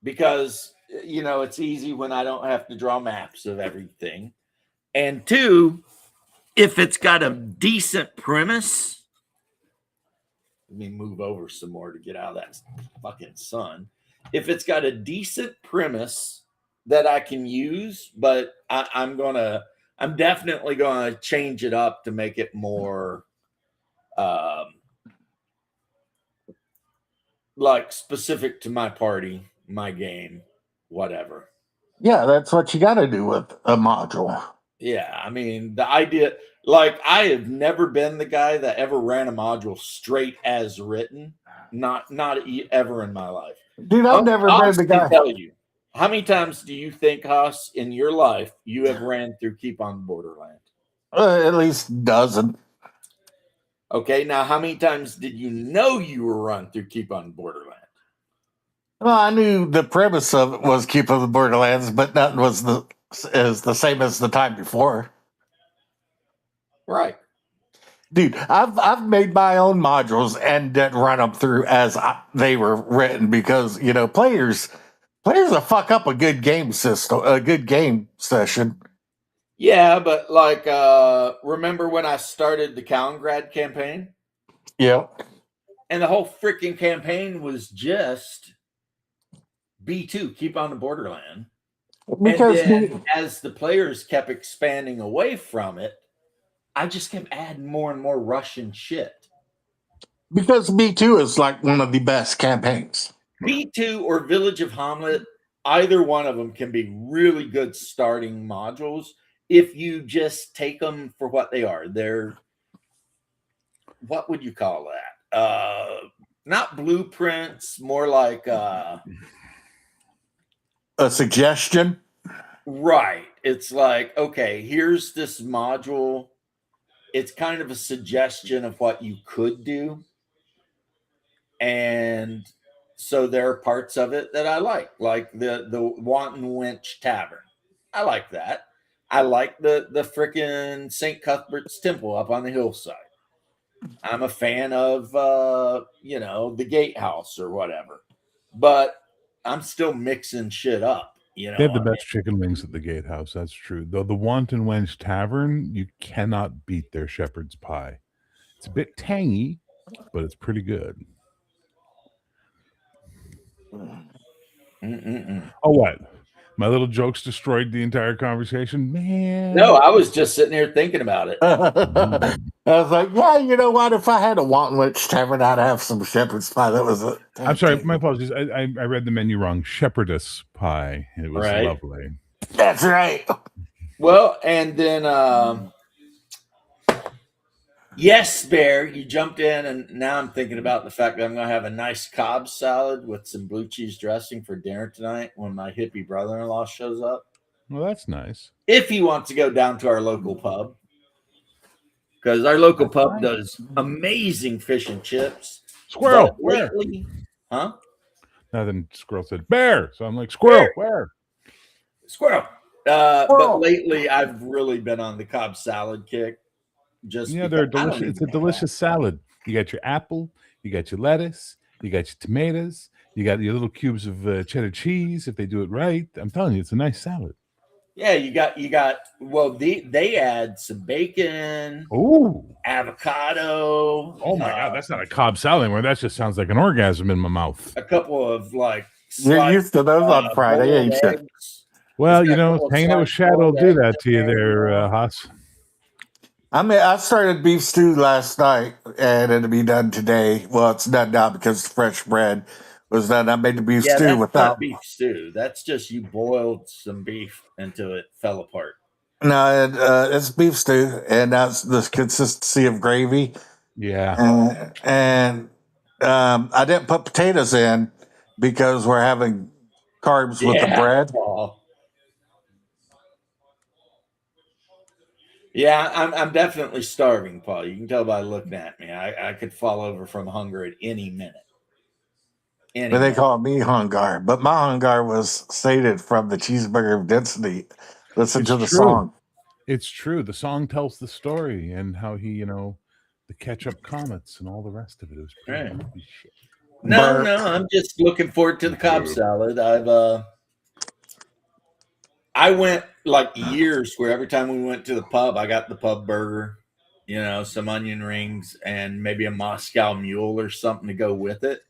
because you know it's easy when I don't have to draw maps of everything. And two, if it's got a decent premise, let me move over some more to get out of that fucking sun. If it's got a decent premise that I can use, but I'm definitely gonna change it up to make it more um, like specific to my party, my game, whatever. Yeah, that's what you got to do with a module. Yeah, I mean the idea. Like I have never been the guy that ever ran a module straight as written. Not ever in my life. Dude, I've never been Haas the can guy. tell you. How many times do you think, Haas, in your life you have ran through Keep on Borderland? At least dozen. Okay, now how many times did you know you were run through Keep on Borderland? Well, I knew the premise of it was Keep of the Borderlands, but nothing was the same as the time before. Right. Dude, I've made my own modules and then run them through as they were written because players will fuck up a good game system, a good game session. Yeah, but like remember when I started the Kaliningrad campaign? Yep. And the whole freaking campaign was just B2, Keep on the Borderland. Because And then as the players kept expanding away from it, I just kept adding more and more Russian shit. B2 is like one of the best campaigns. B2 or Village of Hamlet, either one of them can be really good starting modules if you just take them for what they are. They're, what would you call that? Not blueprints, more like a suggestion. right. It's like, okay, here's this module. It's kind of a suggestion of what you could do. And so there are parts of it that I like the Wanton Wench Tavern. I like that. I like the frickin' St. Cuthbert's Temple up on the hillside. I'm a fan of the Gatehouse or whatever, but I'm still mixing shit up. They have the best chicken wings at the Gatehouse. That's true. Though the Wanton Wench Tavern, you cannot beat their shepherd's pie. It's a bit tangy, but it's pretty good. Oh, what? My little jokes destroyed the entire conversation? Man. No, I was just sitting here thinking about it. I was like, yeah, you know what? If I had a Wanton Witch Tavern, I'd have some shepherd's pie. That was it. I'm sorry, my apologies. I read the menu wrong. Shepherdess pie. It was lovely. That's right. Well, and then yes, Bear, you jumped in, and now I'm thinking about the fact that I'm going to have a nice Cobb salad with some blue cheese dressing for dinner tonight when my hippie brother-in-law shows up. Well, that's nice. If he wants to go down to our local pub, because our local pub does amazing fish and chips. Squirrel, where? Huh? Then Squirrel said, bear. So I'm like, squirrel, where? Squirrel. But lately, I've really been on the Cobb salad kick. They're delicious. It's a delicious salad. You got your apple, you got your lettuce, you got your tomatoes, you got your little cubes of cheddar cheese. If they do it right, I'm telling you, it's a nice salad. Yeah, you got. Well, they add some bacon, avocado. Oh my god, that's not a Cobb salad anymore. That just sounds like an orgasm in my mouth. A couple of like. You're used to those on Friday, ain't you? Well, hanging out with Shadow will do that to you there, Haas. I mean, I started beef stew last night, and it'll be done today. Well, it's done now because fresh bread was done. I made the beef stew that's without not beef stew. That's just you boiled some beef until it fell apart. No, it's beef stew, and that's the consistency of gravy. Yeah. And I didn't put potatoes in because we're having carbs with the Yeah. bread. Paul. Yeah, I'm definitely starving, Paul. You can tell by looking at me. I could fall over from hunger at any minute. But Any they minute. call me hungar. But my hungar was stated from the cheeseburger of density. Listen It's to the true. song. It's true. The song tells the story and how he, the ketchup comets and all the rest of it. It was pretty Right. creepy shit. No, Burp. no, I'm just looking forward to the Cobb Boo. salad. I went like years where every time we went to the pub, I got the pub burger, some onion rings and maybe a Moscow mule or something to go with it.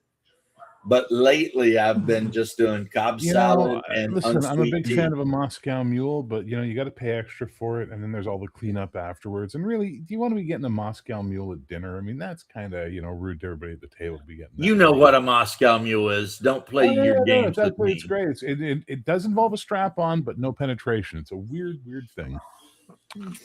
But lately, I've been just doing Cobb salad and Listen, I'm a unsweet big fan tea. of a Moscow Mule, but you got to pay extra for it, and then there's all the cleanup afterwards. And really, do you want to be getting a Moscow Mule at dinner? I mean, that's kind of rude to everybody at the table to be getting that. You know what a Moscow mule is. Don't play Oh your yeah, no, games it's with absolutely it's me. great. It does involve a strap on, but no penetration. It's a weird thing.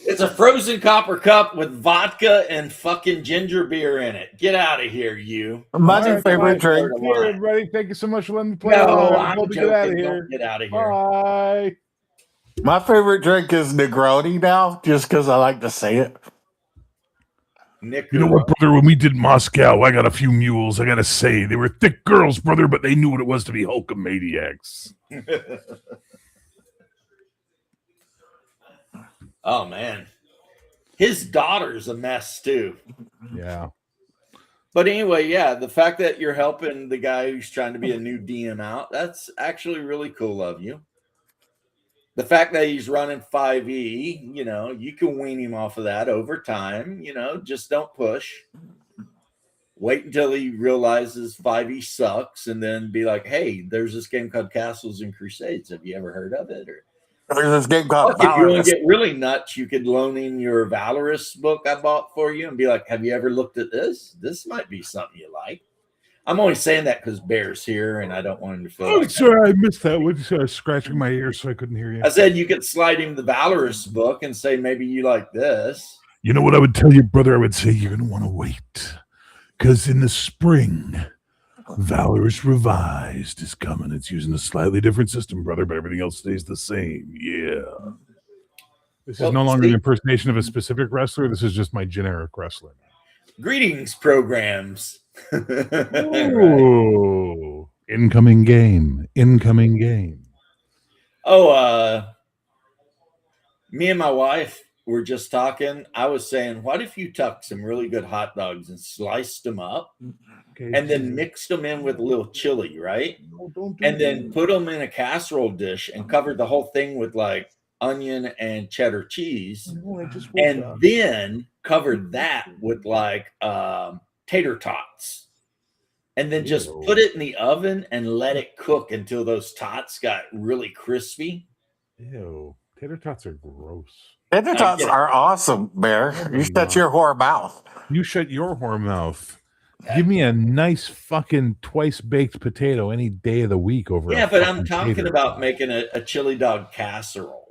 It's a frozen copper cup with vodka and fucking ginger beer in it. Get out of here, you. My All new right, favorite bye. drink. See you, everybody. Thank you so much for letting me play No, around. I'm I'm told to get out of joking. Don't here. get out of here. Bye. My favorite drink is Negroni now, just because I like to say it. Nick, You know what, brother? When we did Moscow, I got a few mules. I gotta say, they were thick girls, brother, but they knew what it was to be Hulkamaniacs. Oh man, his daughter's a mess too. Yeah. But anyway, yeah, the fact that you're helping the guy who's trying to be a new DM out, that's actually really cool of you. The fact that he's running 5e, you can wean him off of that over time, just don't push. Wait until he realizes 5e sucks and then be like, hey, there's this game called Castles and Crusades. Have you ever heard of it? Or There's this game called if you want to Valorous. get really nuts, you could loan in your Valorous book I bought for you and be like, have you ever looked at this? This might be something you like. I'm only saying that because Bear's here and I don't want him to feel like sorry, I missed that. What you scratching my ear so I couldn't hear you? I said you could slide him the Valorous book and say maybe you like this. You know what I would tell you, brother? I would say you're gonna want to wait. Because in the spring, Valorous Revised is coming. It's using a slightly different system, brother, but everything else stays the same. Yeah. This is no longer an impersonation of a specific wrestler. This is just my generic wrestler. Greetings, programs. Ooh. Incoming game. Incoming game. Oh, me and my wife were just talking. I was saying, what if you took some really good hot dogs and sliced them up and then mixed them in with a little chili, right? And then put them in a casserole dish and covered the whole thing with like onion and cheddar cheese, and then covered that with like tater tots, and then just put it in the oven and let it cook until those tots got really crispy. Ew. Tater tots are gross. Tater tots are awesome, Bear. You shut your whore mouth. You shut your whore mouth. Give me a nice fucking twice baked potato any day of the week over. Yeah, but I'm talking about making a chili dog casserole.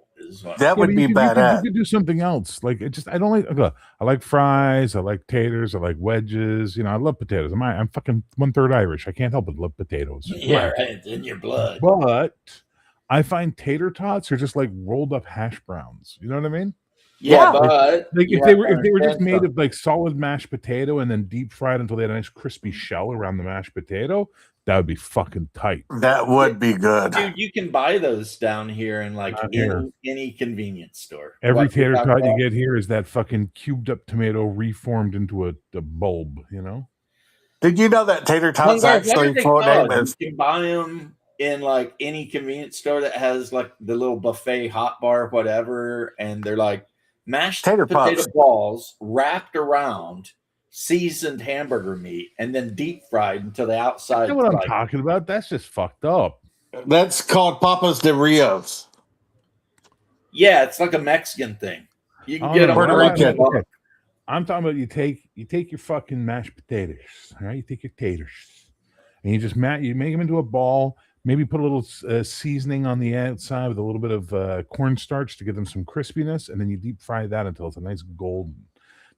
That would be badass. You could do something else. Like I don't like. Look, I like fries. I like taters. I like wedges. I love potatoes. I'm fucking 1/3 Irish. I can't help but love potatoes. Yeah, right. It's in your blood. But I find tater tots are just like rolled up hash browns. You know what I mean? Yeah, but like if they were just made of like solid mashed potato and then deep fried until they had a nice crispy shell around the mashed potato, that would be fucking tight. That would be good. Dude, you can buy those down here in like any convenience store. Every tater tot you get here is that fucking cubed up tomato reformed into a bulb, Did you know that tater tots actually full name is? You can buy them in like any convenience store that has like the little buffet hot bar, whatever, and they're like mashed potato balls wrapped around seasoned hamburger meat and then deep fried until the outside. You know what I'm talking about? That's just fucked up. That's called Papas de Rios. Yeah, it's like a Mexican thing. You can get them Puerto Rican. I'm talking about you take your fucking mashed potatoes, all right? You take your taters and you just you make them into a ball, Maybe put a little seasoning on the outside with a little bit of cornstarch to give them some crispiness, and then you deep fry that until it's a nice golden.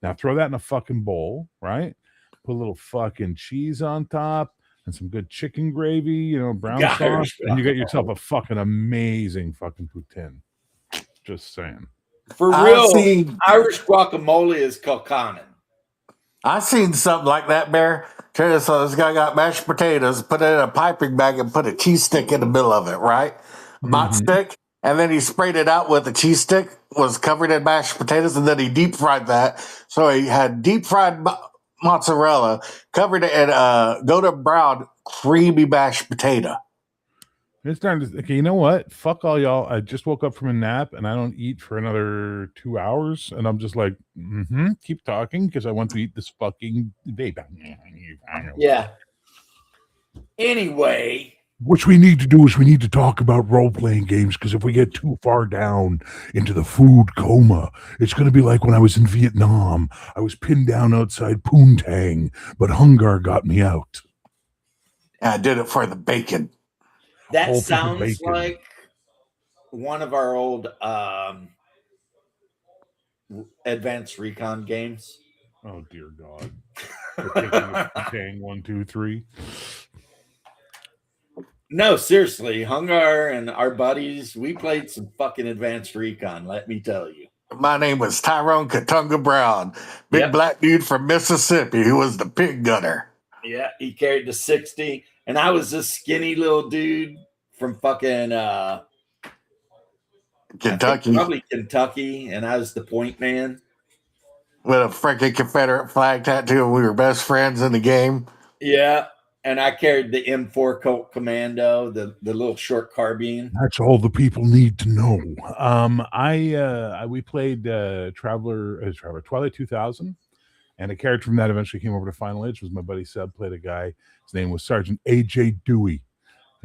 Now throw that in a fucking bowl, right? Put a little fucking cheese on top and some good chicken gravy, brown Gosh. sauce, and you get yourself a fucking amazing fucking poutine. Just saying. For real, Irish guacamole is Kilconnen. I seen something like that, Bear. So this guy got mashed potatoes, put it in a piping bag, and put a cheese stick in the middle of it, right? A mott stick. And then he sprayed it out with a cheese stick, was covered in mashed potatoes, and then he deep fried that. So he had deep fried mozzarella, covered it in golden brown, creamy mashed potato. It's time to, okay, you know what? Fuck all y'all. I just woke up from a nap and I don't eat for another 2 hours. And I'm just like, keep talking because I want to eat this fucking vape. Yeah. Anyway. What we need to do is we need to talk about role-playing games because if we get too far down into the food coma, it's going to be like when I was in Vietnam. I was pinned down outside Poontang, but hunger got me out. I did it for the bacon. That sounds like one of our old advanced recon games. Oh dear God! Poontang 1, 2, 3. No, seriously, Hungar and our buddies, we played some fucking advanced recon. Let me tell you. My name was Tyrone Katunga Brown, big black dude from Mississippi who was the pig gunner. Yeah, he carried the 60. And I was this skinny little dude from fucking Kentucky. Probably Kentucky. And I was the point man. With a freaking Confederate flag tattoo. We were best friends in the game. Yeah. And I carried the M4 Colt Commando, the little short carbine. That's all the people need to know. We played Twilight 2000. And a character from that eventually came over to Final Edge. Was my buddy Seb, played a guy. His name was Sergeant A.J. Dewey.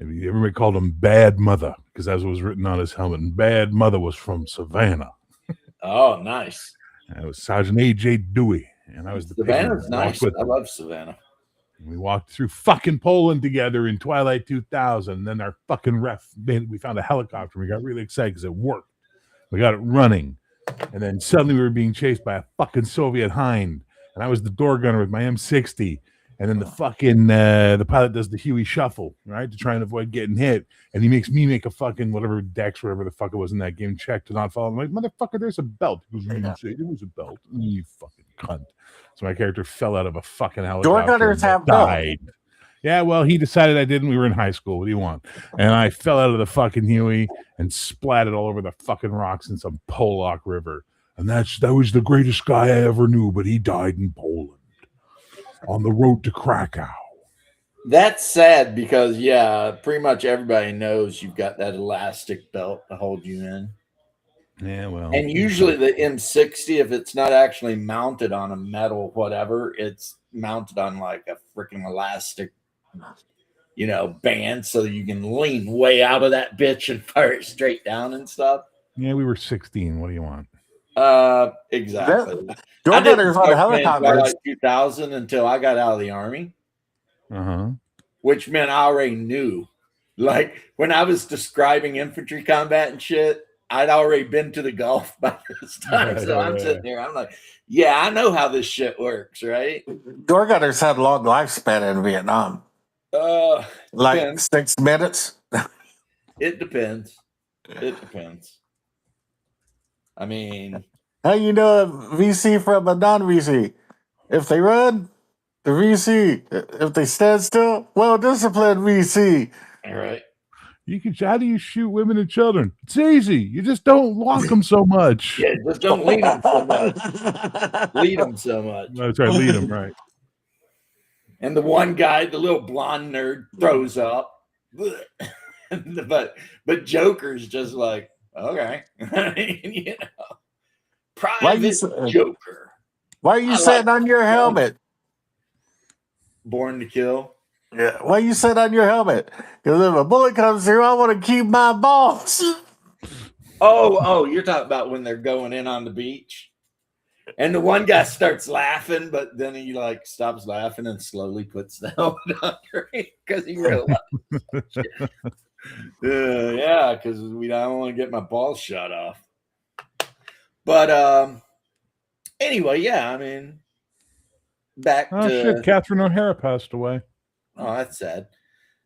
Everybody called him Bad Mother because as it was written on his helmet. And Bad Mother was from Savannah. Oh, nice. And it was Sergeant A.J. Dewey. And I was the Savannah's nice. I love Savannah. And we walked through fucking Poland together in Twilight 2000. And then our fucking we found a helicopter. We got really excited because it worked. We got it running. And then suddenly we were being chased by a fucking Soviet Hind. And I was the door gunner with my M60. And then the fucking the pilot does the Huey shuffle, right, to try and avoid getting hit. And he makes me make a fucking whatever the fuck it was in that game check to not fall. I'm like, motherfucker, there's a belt. He goes, you didn't say there was a belt. You fucking cunt. So my character fell out of a fucking helicopter. Door gunners have died. Belts. Yeah, well, he decided I didn't. We were in high school. What do you want? And I fell out of the fucking Huey and splatted all over the fucking rocks in some Polak river. And that was the greatest guy I ever knew, but he died in Poland on the road to Krakow. That's sad because, pretty much everybody knows you've got that elastic belt to hold you in. Yeah, well. And usually the M60, if it's not actually mounted on a metal whatever, it's mounted on like a freaking elastic, band so you can lean way out of that bitch and fire it straight down and stuff. Yeah, we were 16. What do you want? Exactly. Door gunners on helicopters. Like 2000 until I got out of the Army. Which meant I already knew. Like when I was describing infantry combat and shit, I'd already been to the Gulf by this time. Right, so I'm sitting there, I'm like, yeah, I know how this shit works, right? Door gunners had a long lifespan in Vietnam. Like depends. 6 minutes. It depends. I mean, how you know a VC from a non-VC? If they run, the VC. If they stand still, well-disciplined VC. All right. How do you shoot women and children? It's easy. You just don't lock them so much. Yeah, just don't lead them so much. Lead them so much. That's right, lead them, right. And the one guy, the little blonde nerd, throws up. but Joker's just like, okay. Private Joker. Why are you sitting on your helmet? Born to kill. Yeah. Why are you sitting on your helmet? Because if a bullet comes through, I want to keep my balls. Oh, you're talking about when they're going in on the beach? And the one guy starts laughing, but then he like stops laughing and slowly puts the helmet under because he realized, yeah, because I don't want to get my balls shot off. But anyway, yeah, I mean, back Oh to shit, Catherine O'Hara passed away. oh, that's sad.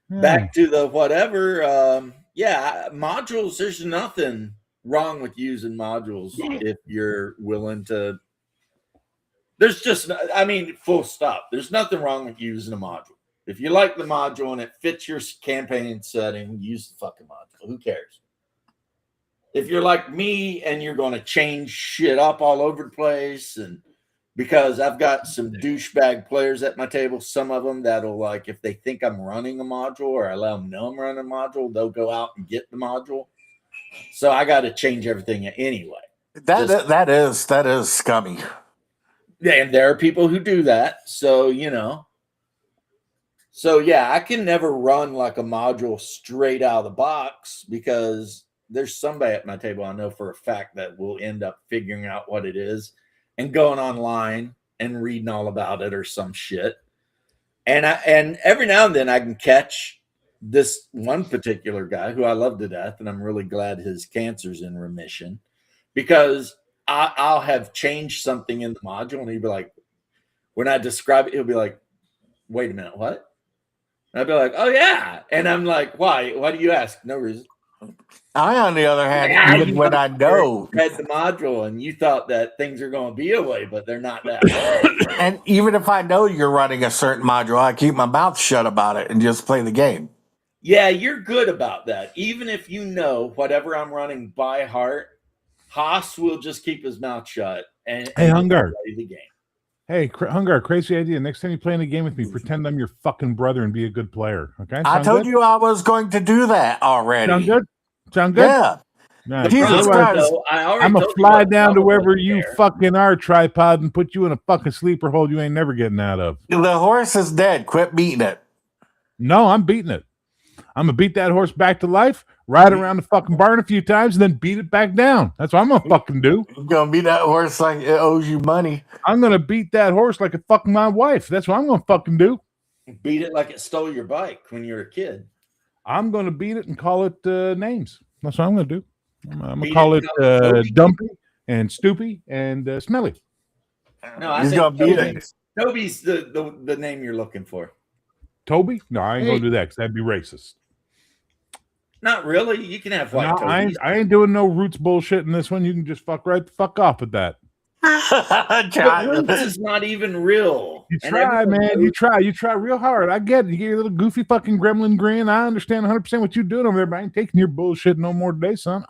Yeah. Back to the whatever. Yeah, modules. There's nothing wrong with using modules if you're willing to. There's just, I mean, full stop. There's nothing wrong with using a module. If you like the module and it fits your campaign setting, use the fucking module. Who cares? If you're like me and you're going to change shit up all over the place, and because I've got some douchebag players at my table, some of them that'll like, if they think I'm running a module or I let them know I'm running a module, they'll go out and get the module. So I got to change everything anyway. That is scummy. And there are people who do that. So, you know. So, yeah, I can never run like a module straight out of the box because there's somebody at my table I know for a fact that will end up figuring out what it is and going online and reading all about it or some shit. And every now and then I can catch this one particular guy who I love to death, and I'm really glad his cancer's in remission because I'll have changed something in the module, and he'd be like, when I describe it, he'll be like, wait a minute, what? And I'd be like, oh, yeah. And I'm like, why? Why do you ask? No reason. I, on the other hand, even when I know. Read the module, and you thought that things are going to be a way, but they're not that way. And even if I know you're running a certain module, I keep my mouth shut about it and just play the game. Yeah, you're good about that. Even if you know whatever I'm running by heart, Haas will just keep his mouth shut and Hungar, play the game. Hey, Hungar, crazy idea. Next time you play in a game with me, pretend I'm your fucking brother and be a good player. Okay? I told you I was going to do that already. Sound good? Sound good? Yeah. Nice. Jesus Christ. I'm going to fly down to wherever you fucking are, tripod, and put you in a fucking sleeper hold you ain't never getting out of. The horse is dead. Quit beating it. No, I'm beating it. I'm going to beat that horse back to life, ride around the fucking barn a few times, and then beat it back down. That's what I'm going to fucking do. You're going to beat that horse like it owes you money. I'm going to beat that horse like it's fucking my wife. That's what I'm going to fucking do. Beat it like it stole your bike when you were a kid. I'm going to beat it and call it names. That's what I'm going to do. I'm going to call it Dumpy and Stoopy and Smelly. No, I think Toby's the name you're looking for. Toby? No, I ain't going to do that because that'd be racist. Not really. You can have white Tobies. I ain't doing no roots bullshit in this one. You can just fuck off with that. Roots is not even real. You try, man. You try real hard. I get it. You get your little goofy fucking gremlin grin. I understand 100% what you're doing over there, but I ain't taking your bullshit no more today, son.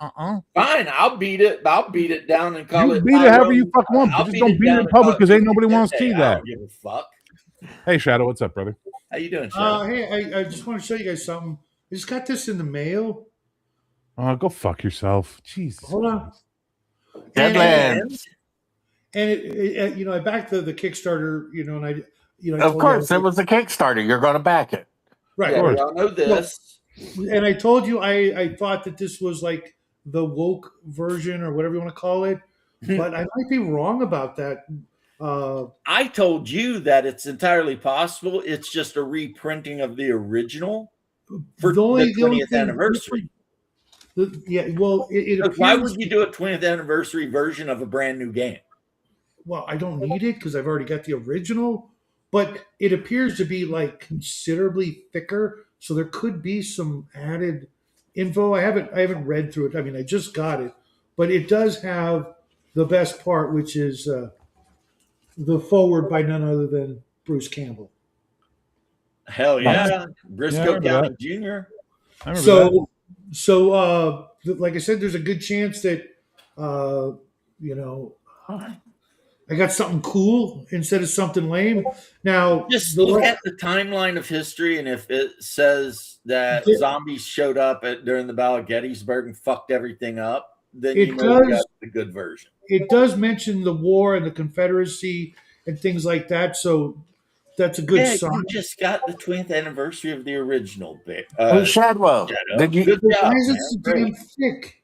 Fine, I'll beat it. I'll beat it down and call it. Beat it however you fucking want. But just don't beat it in public because ain't nobody wants to see that. I don't give a fuck. Hey, Shadow, what's up, brother? How you doing, Shadow? Hey, I just want to show you guys something. I just got this in the mail. Oh, go fuck yourself. Jesus. Hold on. Deadlands. And it, I backed the Kickstarter, and I, of course, it was a Kickstarter. You're going to back it, right? Yeah, we all know this. And I told you I thought that this was like the woke version or whatever you want to call it, but I might be wrong about that. I told you that it's entirely possible. It's just a reprinting of the original for the 20th anniversary. It appears, why would you do a 20th anniversary version of a brand new game? Well, I don't need it because I've already got the original, but it appears to be like considerably thicker, so there could be some added info. I haven't read through it. I mean, I just got it, but it does have the best part, which is the forward by none other than Bruce Campbell. Hell yeah, Briscoe County Jr. So, like I said, there's a good chance that I got something cool instead of something lame. Now, just look at the timeline of history, and if it says that zombies showed up during the Battle of Gettysburg and fucked everything up, then you got the good version. It does mention the war and the Confederacy and things like that, so that's a good sign. You just got the 20th anniversary of the original bit. Shadwell, good job, why is it so damn thick?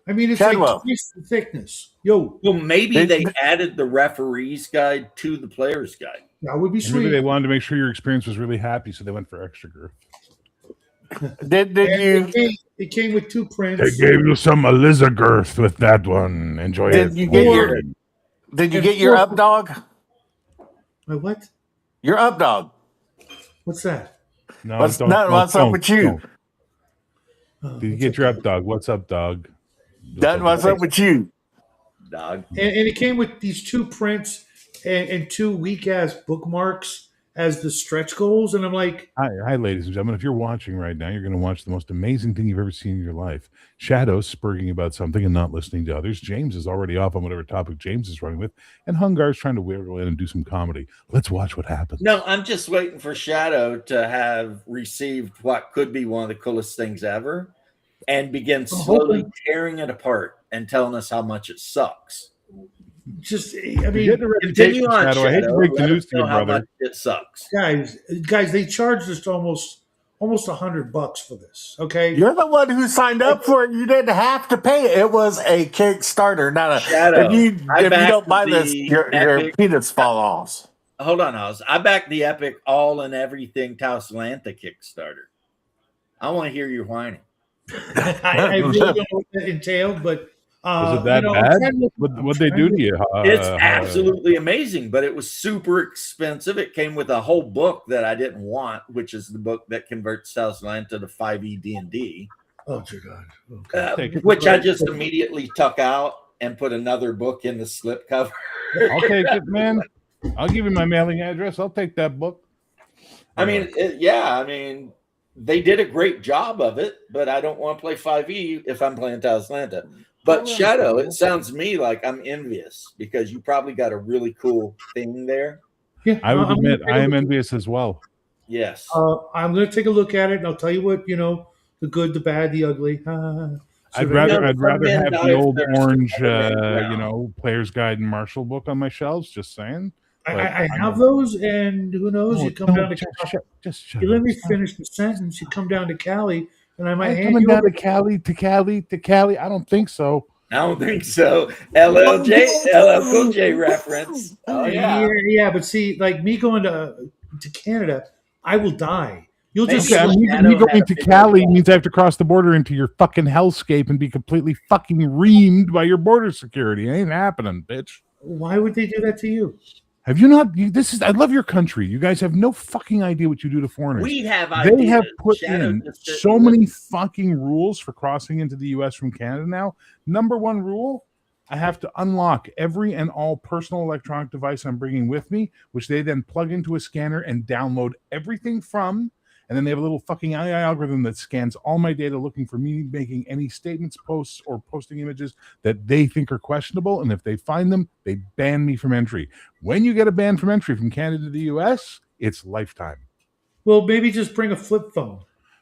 I mean, it's Chadwell. like twice the thickness. Yo, Well, maybe Did- they added the referee's guide to the player's guide. that would be Or maybe sweet. they wanted to make sure your experience was really happy, so they went for extra girth. Did And you it came with 2 They prints. gave you some Elizagirth with that one. Enjoy Did it. you get your- Boring. did you And get your four- up dog? My what? Your up dog. What's that? No, What's don't, not- don't, what's up don't, with you? don't. Oh, Did you what's get up, your dog? up dog? What's up, dog? Done. What's up with you? Dog. And it came with these 2 prints and 2 weak ass bookmarks as the stretch goals. And I'm like, Hi, ladies and gentlemen. If you're watching right now, you're going to watch the most amazing thing you've ever seen in your life. Shadows spurging about something and not listening to others. James is already off on whatever topic James is running with. And Hungar's trying to wiggle in and do some comedy. Let's watch what happens. No, I'm just waiting for Shadow to have received what could be one of the coolest things ever and begin slowly tearing it apart and telling us how much it sucks. just, I You mean, get the reputation, Continue on, Shadow. I hate to Shadow. break the Let news us to you, know how brother. much it sucks. guys, they charged us almost $100 for this. Okay. You're the one who signed up for it. You didn't have to pay it. It was a Kickstarter, not a. Shadow, If you I backed don't buy this, the your Epic- peanuts fall off. Hold on, Oz. I backed the Epic All and Everything Tauslanta Kickstarter. I want to hear you whining. I really don't know what that entailed, but Was it that I'm bad? trying to look- What'd they do to you? It's absolutely amazing, but it was super expensive. It came with a whole book that I didn't want, which is the book that converts Tauslanta to 5e D&D, Oh dear God. Okay. Take it. which I just immediately tuck out and put another book in the slipcover. I'll take it, man. I'll give you my mailing address. I'll take that book. I mean, they did a great job of it, but I don't want to play 5e if I'm playing Tauslanta. But Shadow, it sounds to me like I'm envious because you probably got a really cool thing there. Yeah, I would I'm admit gonna I take am a look- envious as well. Yes. I'm going to take a look at it, and I'll tell you what, the good, the bad, the ugly. I'd You rather know, I'd some rather men have die the of old thirst, orange, other men drown. Player's Guide and Marshall book on my shelves. Just saying. I have those, and who knows? Oh, you come no, down to just shut you let up. me Stop. finish the sentence. You come down to Cali, and I might I'm hand coming you down over. to Cali. I don't think so. I don't think so. LL Cool J reference. Oh yeah. But see, like me going to Canada, I will die. You'll just Okay, Maybe me Shadow had going a to big Cali old- means I have to cross the border into your fucking hellscape and be completely fucking reamed by your border security. It ain't happening, bitch. why would they do that to you? Have you not? I love your country. You guys have no fucking idea what you do to foreigners. We have They ideas. have put Shadow in just didn't so many listen. fucking rules for crossing into the US from Canada now. Number one rule, I have to unlock every and all personal electronic device I'm bringing with me, which they then plug into a scanner and download everything from. And then they have a little fucking AI algorithm that scans all my data looking for me making any statements, posts, or posting images that they think are questionable. And if they find them, they ban me from entry. When you get a ban from entry from Canada to the US, it's lifetime. Well, maybe just bring a flip phone.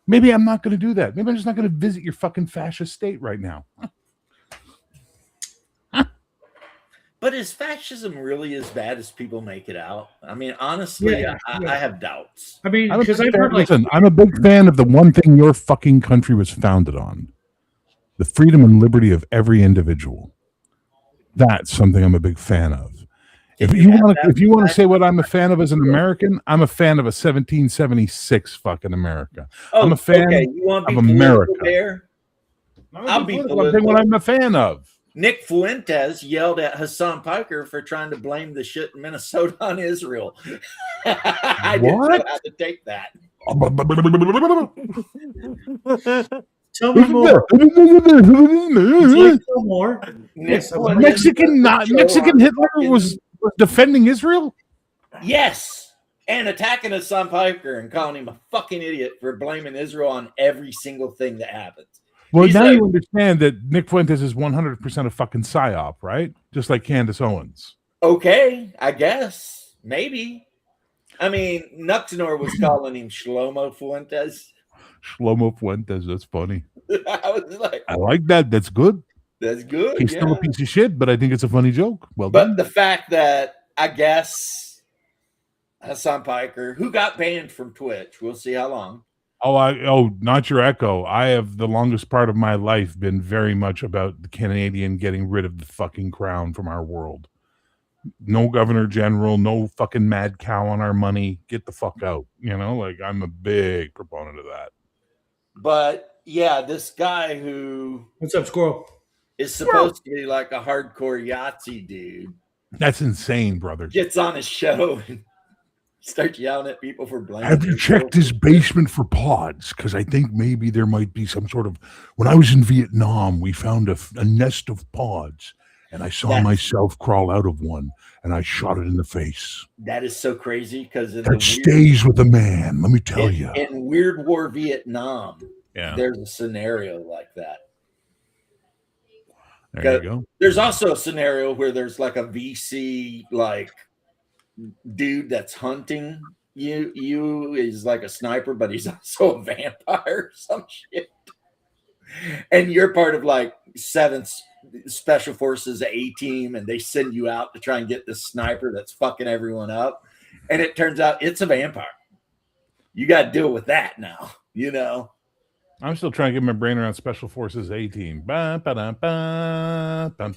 Maybe I'm not going to do that. Maybe I'm just not going to visit your fucking fascist state right now. But is fascism really as bad as people make it out? I mean, honestly, Yeah. I have doubts. I mean, I'm a, because big I've fan, heard like listen, I'm a big fan of the one thing your fucking country was founded on: the freedom and liberty of every individual. That's something I'm a big fan of. If you want to say what I'm a fan of as an American, I'm a fan of a 1776 fucking America. I'm a fan okay. You want to be of political America. there? I'll be I'm saying political. what I'm a fan of. Nick Fuentes yelled at Hassan Piker for trying to blame the shit in Minnesota on Israel. I didn't know What? how to take that. tell me more. Would you like to know more? Nick Yes, Fuentes Mexican was the show Mexican on Hitler fucking- was defending Israel. Yes, and attacking Hassan Piker and calling him a fucking idiot for blaming Israel on every single thing that happens. Well, He's now like- you understand that Nick Fuentes is 100% a fucking psyop, right? Just like Candace Owens. Okay, I guess maybe. I mean, Nuxnor was calling him Shlomo Fuentes. Shlomo Fuentes, that's funny. I was like, I like that. That's good. that's good. He's still yeah. a piece of shit, but I think it's a funny joke. Well But done. the fact that I guess Hassan Piker, who got banned from Twitch, we'll see how long. Not your echo. I have the longest part of my life been very much about the Canadian getting rid of the fucking crown from our world. No governor general, no fucking mad cow on our money. Get the fuck out. Like I'm a big proponent of that. But yeah, this guy who What's up, Squirrel? is supposed to be like a hardcore Yahtzee dude That's insane, brother. gets on his show and starts yelling at people for blaming. Have you checked his basement for pods? Because I think maybe there might be some sort of. When I was in Vietnam, we found a nest of pods, and I saw myself crawl out of one, and I shot it in the face. That is so crazy because that stays with a man. Let me tell you. In Weird War Vietnam, yeah, there's a scenario like that. There you go. There's also a scenario where there's like a VC like dude that's hunting you is like a sniper, but he's also a vampire or some shit. And you're part of like 7th Special Forces A team, and they send you out to try and get this sniper that's fucking everyone up. And it turns out it's a vampire. You got to deal with that now, I'm still trying to get my brain around Special Forces A team. Well, A teams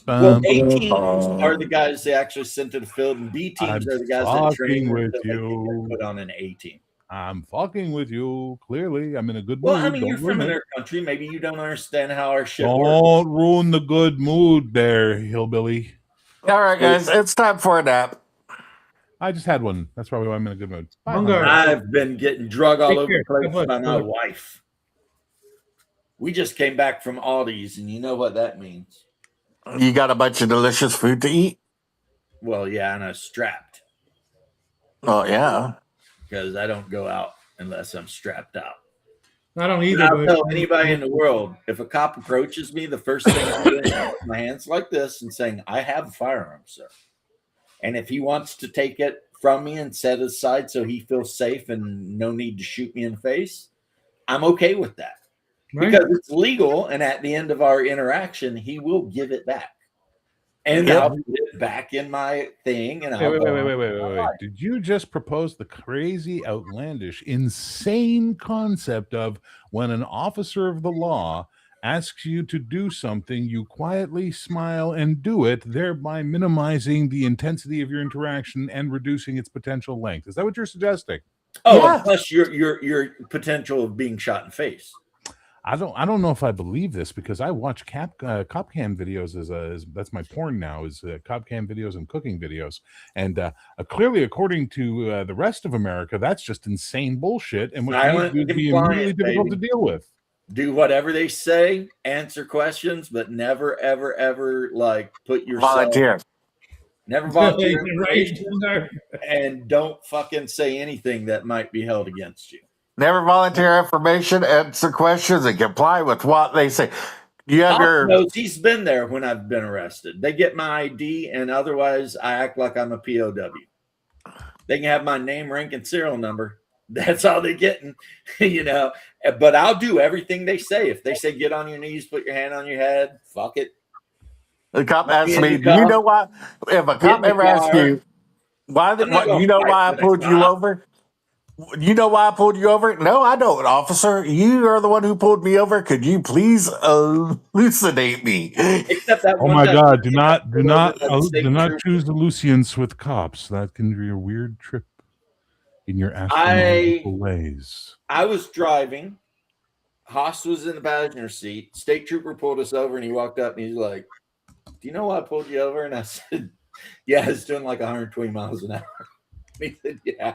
are the guys they actually sent to the field, and B teams are the guys that train with you. Put on an A team. I'm fucking with you. Clearly, I'm in a good mood. Well, I mean, you're from another country. Maybe you don't understand how our shit works. Don't ruin the good mood there, hillbilly. All right, guys, it's time for a nap. I just had one. That's probably why I'm in a good mood. I've been getting drug all over the place by my wife. We just came back from Aldi's, and you know what that means. You got a bunch of delicious food to eat? Well, yeah, and I'm strapped. Oh, yeah. Because I don't go out unless I'm strapped out. I don't either. I'll tell anybody in the world, if a cop approaches me, the first thing I'm doing is putting my hands like this and saying, I have a firearm, sir. And if he wants to take it from me and set it aside so he feels safe and no need to shoot me in the face, I'm okay with that. Right. Because it's legal, and at the end of our interaction, he will give it back. And I'll put it back in my thing. And wait. Did you just propose the crazy, outlandish, insane concept of when an officer of the law asks you to do something, you quietly smile and do it, thereby minimizing the intensity of your interaction and reducing its potential length? Is that what you're suggesting? Oh, yeah. Plus your potential of being shot in the face. I don't know if I believe this because I watch cop cam videos as that's my porn now is cop cam videos and cooking videos, and clearly according to the rest of America, that's just insane bullshit and would be immediately difficult to deal with. Do whatever they say, answer questions, but never ever like put yourself volunteer. Never volunteer, and don't fucking say anything that might be held against you. Never volunteer information, answer questions, and comply with what they say. You have your knows he's been there when I've been arrested. They get my ID, and otherwise I act like I'm a POW. They can have my name, rank, and serial number. That's all they're getting, But I'll do everything they say. If they say get on your knees, put your hand on your head, fuck it. The cop asks me, do you know why? If a cop ever asks you, why I pulled you over? You know why I pulled you over? No, I don't, officer. You are the one who pulled me over. Could you please elucidate me? Except that oh my God! Do not choose the Lucians with cops. That can be a weird trip in your astronomical ways. I was driving. Haas was in the passenger seat. State trooper pulled us over, and he walked up and he's like, "Do you know why I pulled you over?" And I said, "Yeah, it's doing like 120 miles an hour." He said, "Yeah."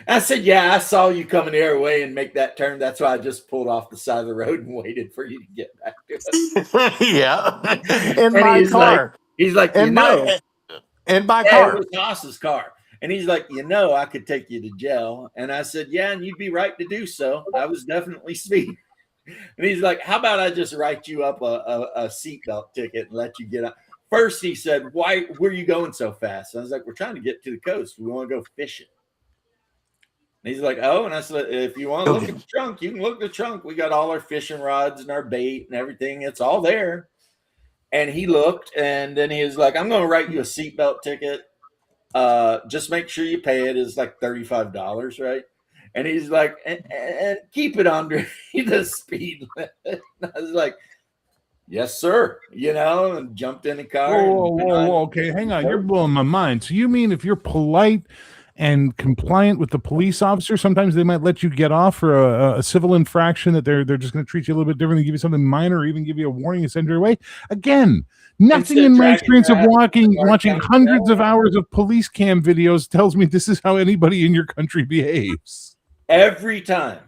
I said, "Yeah, I saw you coming their way and make that turn. That's why I just pulled off the side of the road and waited for you to get back to us." Yeah, in my car. He's like, in my car. It was Haas's car. And he's like, I could take you to jail. And I said, yeah, and you'd be right to do so. I was definitely speeding. And he's like, how about I just write you up a seatbelt ticket and let you get out? First, he said, where are you going so fast? And I was like, we're trying to get to the coast. We want to go fishing. And he's like, oh, and I said, if you want to look at the trunk, you can look at the trunk. We got all our fishing rods and our bait and everything. It's all there. And he looked, and then he was like, I'm going to write you a seatbelt ticket. Just make sure you pay it. It's like $35, right? And he's like, and keep it under the speed limit. And I was like, yes, sir. And jumped in the car. Whoa. Okay, hang on. You're blowing my mind. So you mean if you're polite and compliant with the police officer, sometimes they might let you get off for a civil infraction that they're just going to treat you a little bit differently, give you something minor, or even give you a warning and send you away? Again, nothing in my experience of watching hundreds of hours of police cam videos tells me this is how anybody in your country behaves. Every time.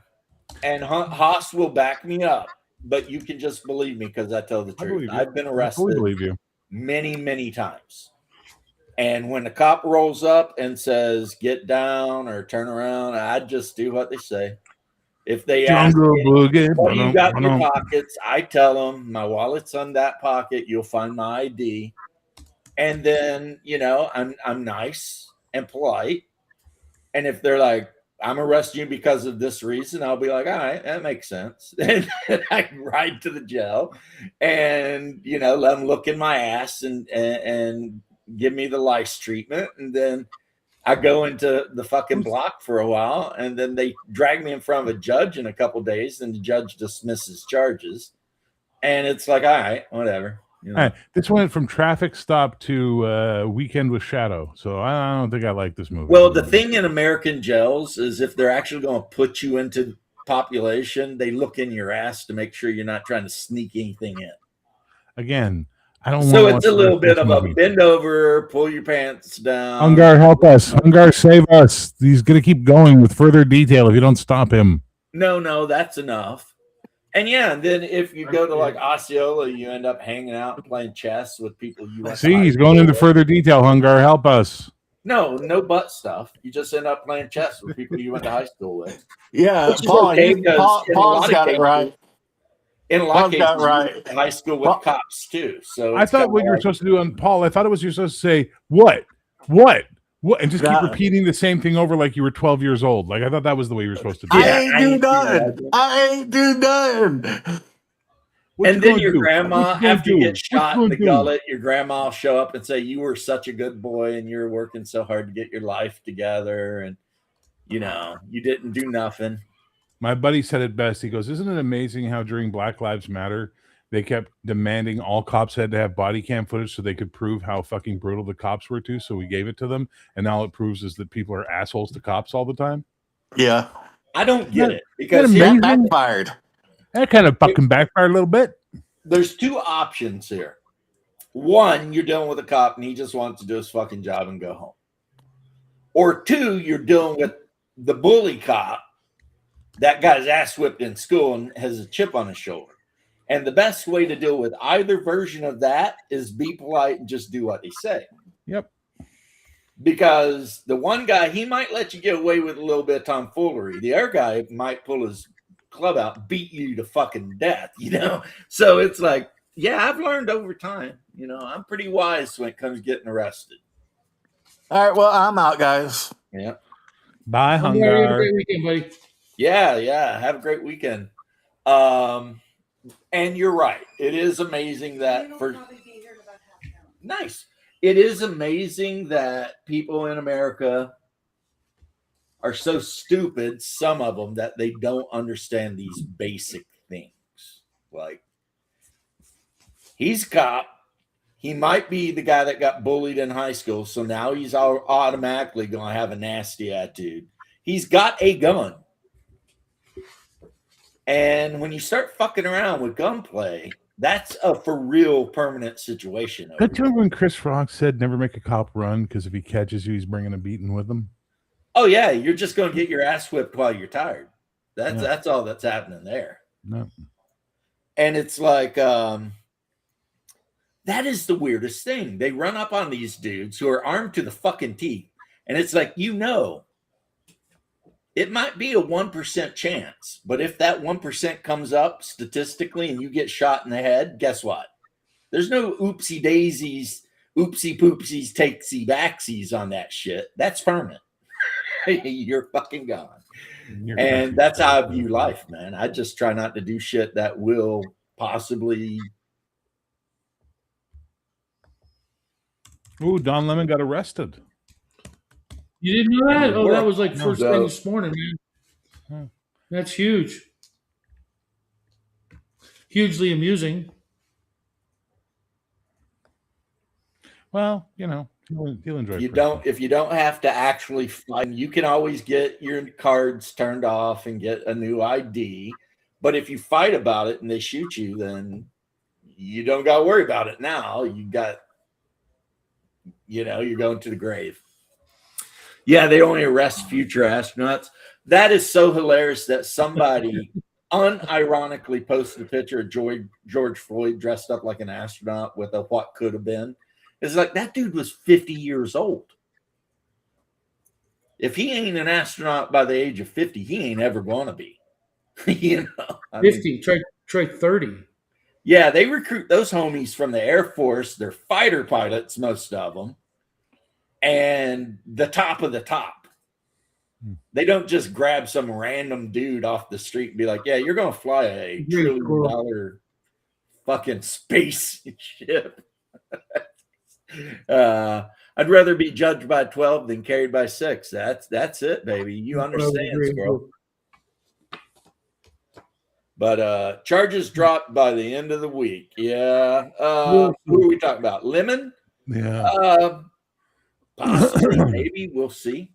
And Haas will back me up. But you can just believe me because I tell the truth. I've been arrested many, many times. And when the cop rolls up and says, get down or turn around, I just do what they say. If they ask me, what do you got in your pockets? I tell them, my wallet's on that pocket. You'll find my ID. And then, I'm nice and polite. And if they're like, I'm arresting you because of this reason, I'll be like, all right, that makes sense. And I can ride to the jail and, let them look in my ass and give me the lice treatment. And then I go into the fucking block for a while, and then they drag me in front of a judge in a couple of days, and the judge dismisses charges. And it's like, all right, whatever. All right. This went from traffic stop to Weekend with Shadow. So I don't think I like this movie. Well, the thing in American jails is if they're actually going to put you into population, they look in your ass to make sure you're not trying to sneak anything in. Again, I don't So it's a little bit of a bend over, pull your pants down. Hungar, help us. Hungar, save us. He's going to keep going with further detail if you don't stop him. No, that's enough. And and then if you go to like Osceola, you end up hanging out and playing chess with people you went. See, he's going into further detail. Hungar, help us. No butt stuff. You just end up playing chess with people you went to high school with. Yeah, Paul's got it right. In a lot of cases, right. High school with cops too. So I thought what you were supposed to do on Paul. I thought it was you're supposed to say what, and just keep repeating the same thing over like you were 12 years old. Like I thought that was the way you were supposed to do. I ain't do nothing. And then your grandma, after you get shot in the gullet, your grandma will show up and say, you were such a good boy and you're working so hard to get your life together. And, you didn't do nothing. My buddy said it best. He goes, isn't it amazing how during Black Lives Matter, they kept demanding all cops had to have body cam footage so they could prove how fucking brutal the cops were too. So we gave it to them. And all it proves is that people are assholes to cops all the time. Yeah. I don't get it because that backfired. That kind of fucking backfired a little bit. There's two options here. One, you're dealing with a cop and he just wants to do his fucking job and go home. Or two, you're dealing with the bully cop that got his ass whipped in school and has a chip on his shoulder. And the best way to deal with either version of that is be polite and just do what they say. Yep. Because the one guy, he might let you get away with a little bit of tomfoolery. The other guy might pull his club out and beat you to fucking death, So it's like, I've learned over time. I'm pretty wise when it comes to getting arrested. All right, well, I'm out, guys. Yeah. Bye, Have a great weekend, buddy. Yeah. Have a great weekend. And you're right. It is amazing that nice. It is amazing that people in America are so stupid, some of them, that they don't understand these basic things. Like, he's a cop. He might be the guy that got bullied in high school, so now he's automatically going to have a nasty attitude. He's got a gun. And when you start fucking around with gunplay, that's a for real permanent situation. Don't you remember when Chris Rock said never make a cop run because if he catches you, he's bringing a beating with him? Oh, yeah. You're just going to get your ass whipped while you're tired. That's all that's happening there. No. And it's like, that is the weirdest thing. They run up on these dudes who are armed to the fucking teeth. And it's like, it might be a 1% chance, but if that 1% comes up statistically and you get shot in the head, guess what? There's no oopsie daisies, oopsie poopsies, takesy backsies on that shit. That's permanent. You're fucking gone. And that's how I view life, man. I just try not to do shit that will possibly. Ooh, Don Lemon got arrested. You didn't know that? Oh, that was like first thing this morning, man. That's huge. Hugely amusing. Well, he'll enjoy. If you don't have to actually fight, you can always get your cards turned off and get a new ID. But if you fight about it and they shoot you, then you don't got to worry about it now. You're going to the grave. Yeah, they only arrest future astronauts. That is so hilarious that somebody unironically posted a picture of George Floyd dressed up like an astronaut with a what could have been. It's like that dude was 50 years old. If he ain't an astronaut by the age of 50, he ain't ever going to be. 50. Try 30. Yeah, they recruit those homies from the Air Force. They're fighter pilots, most of them, and the top of the top. They don't just grab some random dude off the street and be like, yeah, you're going to fly a $1 trillion fucking spaceship. I'd rather be judged by 12 than carried by 6. That's it, baby. You understand, Squirrel. But charges dropped by the end of the week. Yeah. Who are we talking about? Lemon? Yeah. Possibly, maybe. We'll see.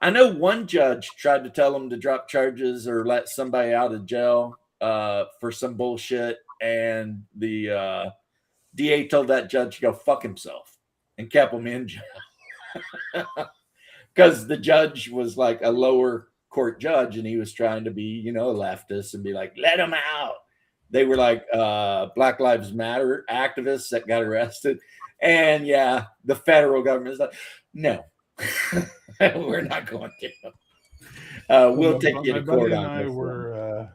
I know one judge tried to tell him to drop charges or let somebody out of jail for some bullshit, and the DA told that judge to go fuck himself and kept him in jail because the judge was like a lower court judge and he was trying to be, a leftist and be like, let him out. They were like Black Lives Matter activists that got arrested. And yeah, the federal government is like, no, we're not going to. We'll take you to court on this.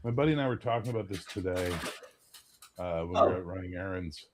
My buddy and I were talking about this today. When we were out running errands.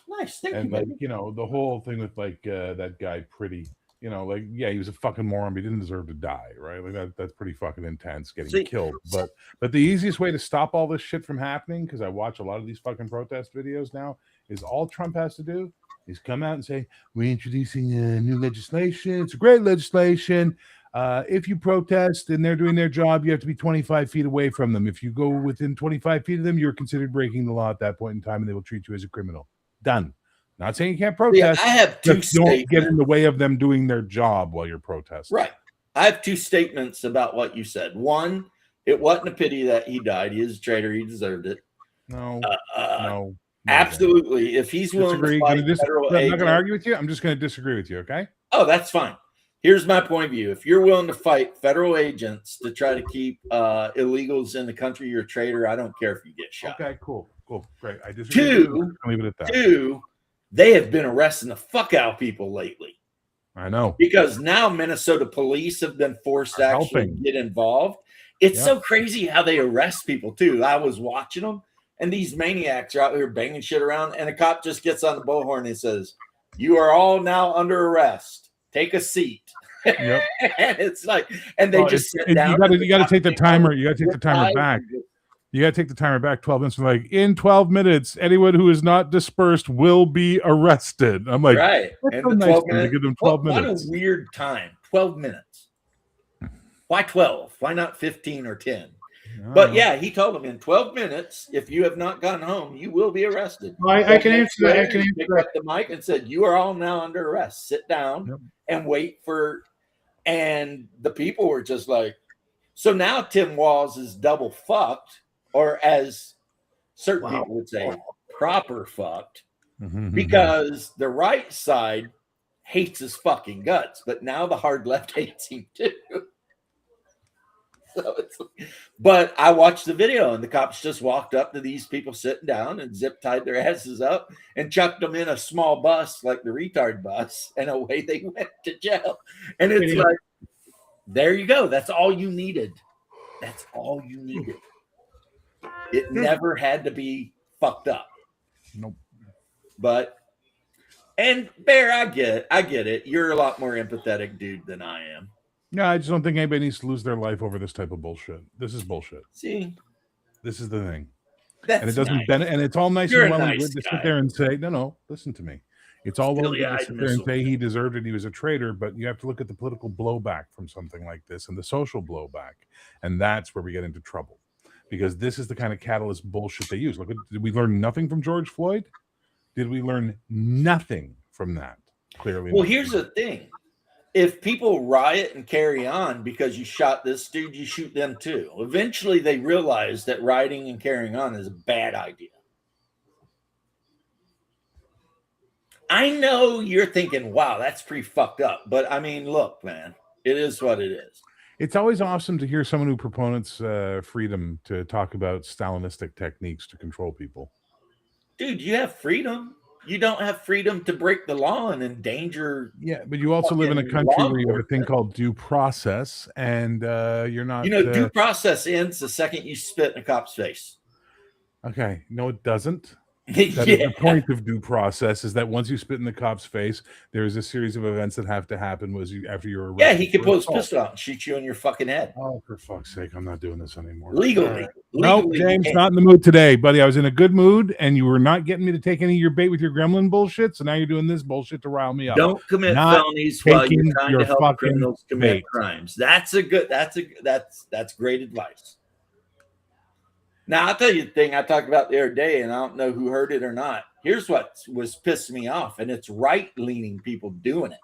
Nice, thank and you, baby. The whole thing with that guy Pretty, he was a fucking moron, but he didn't deserve to die, right? Like that's pretty fucking intense, getting killed. But the easiest way to stop all this shit from happening, because I watch a lot of these fucking protest videos now, is all Trump has to do is come out and say, we're introducing new legislation. It's a great legislation. If you protest and they're doing their job, you have to be 25 feet away from them. If you go within 25 feet of them, you're considered breaking the law at that point in time, and they will treat you as a criminal. Done. Not saying you can't protest. I have two statements. Don't get in the way of them doing their job while you're protesting. Right. I have two statements about what you said. One, it wasn't a pity that he died. He is a traitor. He deserved it. No. Absolutely. If he's willing to fight federal agents, I'm not going to argue with you. I'm just going to disagree with you, okay? Oh, that's fine. Here's my point of view. If you're willing to fight federal agents to try to keep illegals in the country, you're a traitor. I don't care if you get shot. Okay, cool. Great. I disagree. I'll leave it at that. Two, they have been arresting the fuck out of people lately. I know. Because now Minnesota police have been forced to actually get involved. It's so crazy how they arrest people, too. I was watching them, and these maniacs are out here banging shit around, and a cop just gets on the bullhorn and says, you are all now under arrest. Take a seat. Yep. And it's like, and they just sit down. You got to take the timer. You got to take the timer back. You got to take the timer back 12 minutes. Like, in 12 minutes, anyone who is not dispersed will be arrested. I'm like, right. And so the 12 minutes. Give them 12 minutes. What a weird time. 12 minutes. Why 12? Why not 15 or 10? But yeah, he told them in 12 minutes, if you have not gone home, you will be arrested. I can answer that. I can answer that. The mic and said, you are all now under arrest. Sit down and wait for. And the people were just like, so now Tim Walz is double fucked, or as certain people would say, proper fucked, because the right side hates his fucking guts, but now the hard left hates him too. But I watched the video, and the cops just walked up to these people sitting down and zip tied their asses up and chucked them in a small bus like the retard bus, and away they went to jail. And it's like, there you go. That's all you needed. That's all you needed. It never had to be fucked up. Nope. But, and Bear, I get it. You're a lot more empathetic dude than I am. No, I just don't think anybody needs to lose their life over this type of bullshit. This is bullshit. See? This is the thing. That's And it doesn't nice. and it's all nice You're and a well and nice good to guy. sit there and say, no, listen to me. It's all well and good to Steely-eyed sit there and missile. say he deserved it, he was a traitor, but you have to look at the political blowback from something like this and the social blowback. And that's where we get into trouble. Because this is the kind of catalyst bullshit they use. Look, did we learn nothing from George Floyd? Did we learn nothing from that? Clearly Well, not. here's the thing. If people riot and carry on because you shot this dude, you shoot them too. Eventually, they realize that rioting and carrying on is a bad idea. I know you're thinking, wow, that's pretty fucked up. But I mean, look, man, it is what it is. It's always awesome to hear someone who proponents freedom to talk about Stalinistic techniques to control people. Dude, you have freedom. You don't have freedom to break the law and endanger. Yeah, but you also live in a fucking country law where you have a thing enforcement. called due process, and you're not. You know, due process ends the second you spit in a cop's face. Okay, no, it doesn't. That is the point of due process, is that once you spit in the cop's face, there is a series of events that have to happen after you're arrested. Yeah, he could for pull his assault. pistol out and shoot you in your fucking head. Oh, for fuck's sake, I'm not doing this anymore. Legally. No, Legally, you James, can't. not in the mood today, buddy. I was in a good mood, and you were not getting me to take any of your bait with your gremlin bullshit, so now you're doing this bullshit to rile me up. Don't commit Not felonies while you're taking trying your to help fucking criminals commit bait. crimes. That's great advice. Now, I'll tell you the thing I talked about the other day, and I don't know who heard it or not. Here's what was pissing me off, and it's right-leaning people doing it.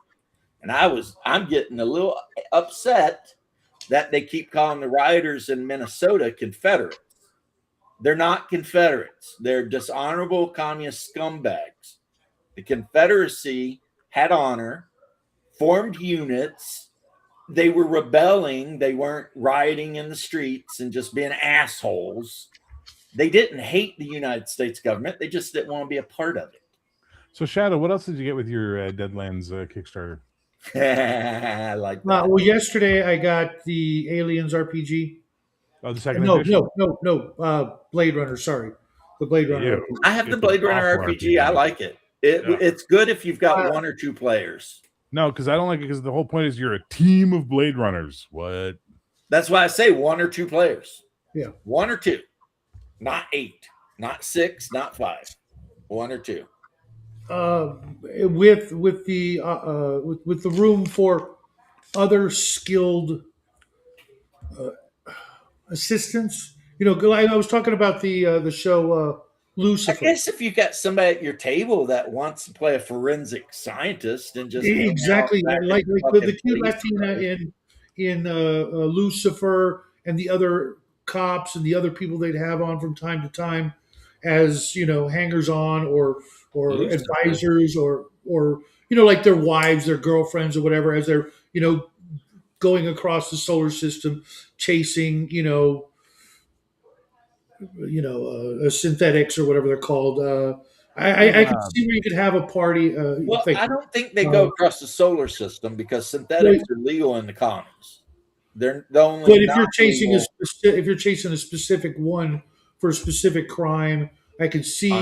And I'm getting a little upset that they keep calling the rioters in Minnesota Confederates. They're not Confederates. They're dishonorable communist scumbags. The Confederacy had honor, formed units. They were rebelling. They weren't rioting in the streets and just being assholes. They didn't hate the United States government. They just didn't want to be a part of it. So, Shadow, what else did you get with your Deadlands Kickstarter? I like that. Well, yesterday I got the Aliens RPG. Oh, the second No, edition? no. Blade Runner. Sorry, the Blade Runner. Yeah. RPG. I have the It's Blade an Runner awful RPG. I RPG. like it. Yeah. It's good if you've got one or two players. No, because I don't like it, because the whole point is you're a team of Blade Runners. What? That's why I say one or two players. Yeah. One or two. Not 8, not 6, not 5. 1 or 2. With the room for other skilled assistants. You know, I was talking about the show Lucifer. I guess if you got somebody at your table that wants to play a forensic scientist and just Exactly, hang out back like in the the fucking cute police Latina station. in Lucifer, and the other cops and the other people they'd have on from time to time as hangers on or Lucifer. advisors or like their wives, their girlfriends or whatever, as they're going across the solar system chasing synthetics or whatever they're called. I could see where you could have a party. Well, I don't think they go across the solar system because synthetics are legal in the colonies. They're the only. But if you're chasing a specific one for a specific crime, I could see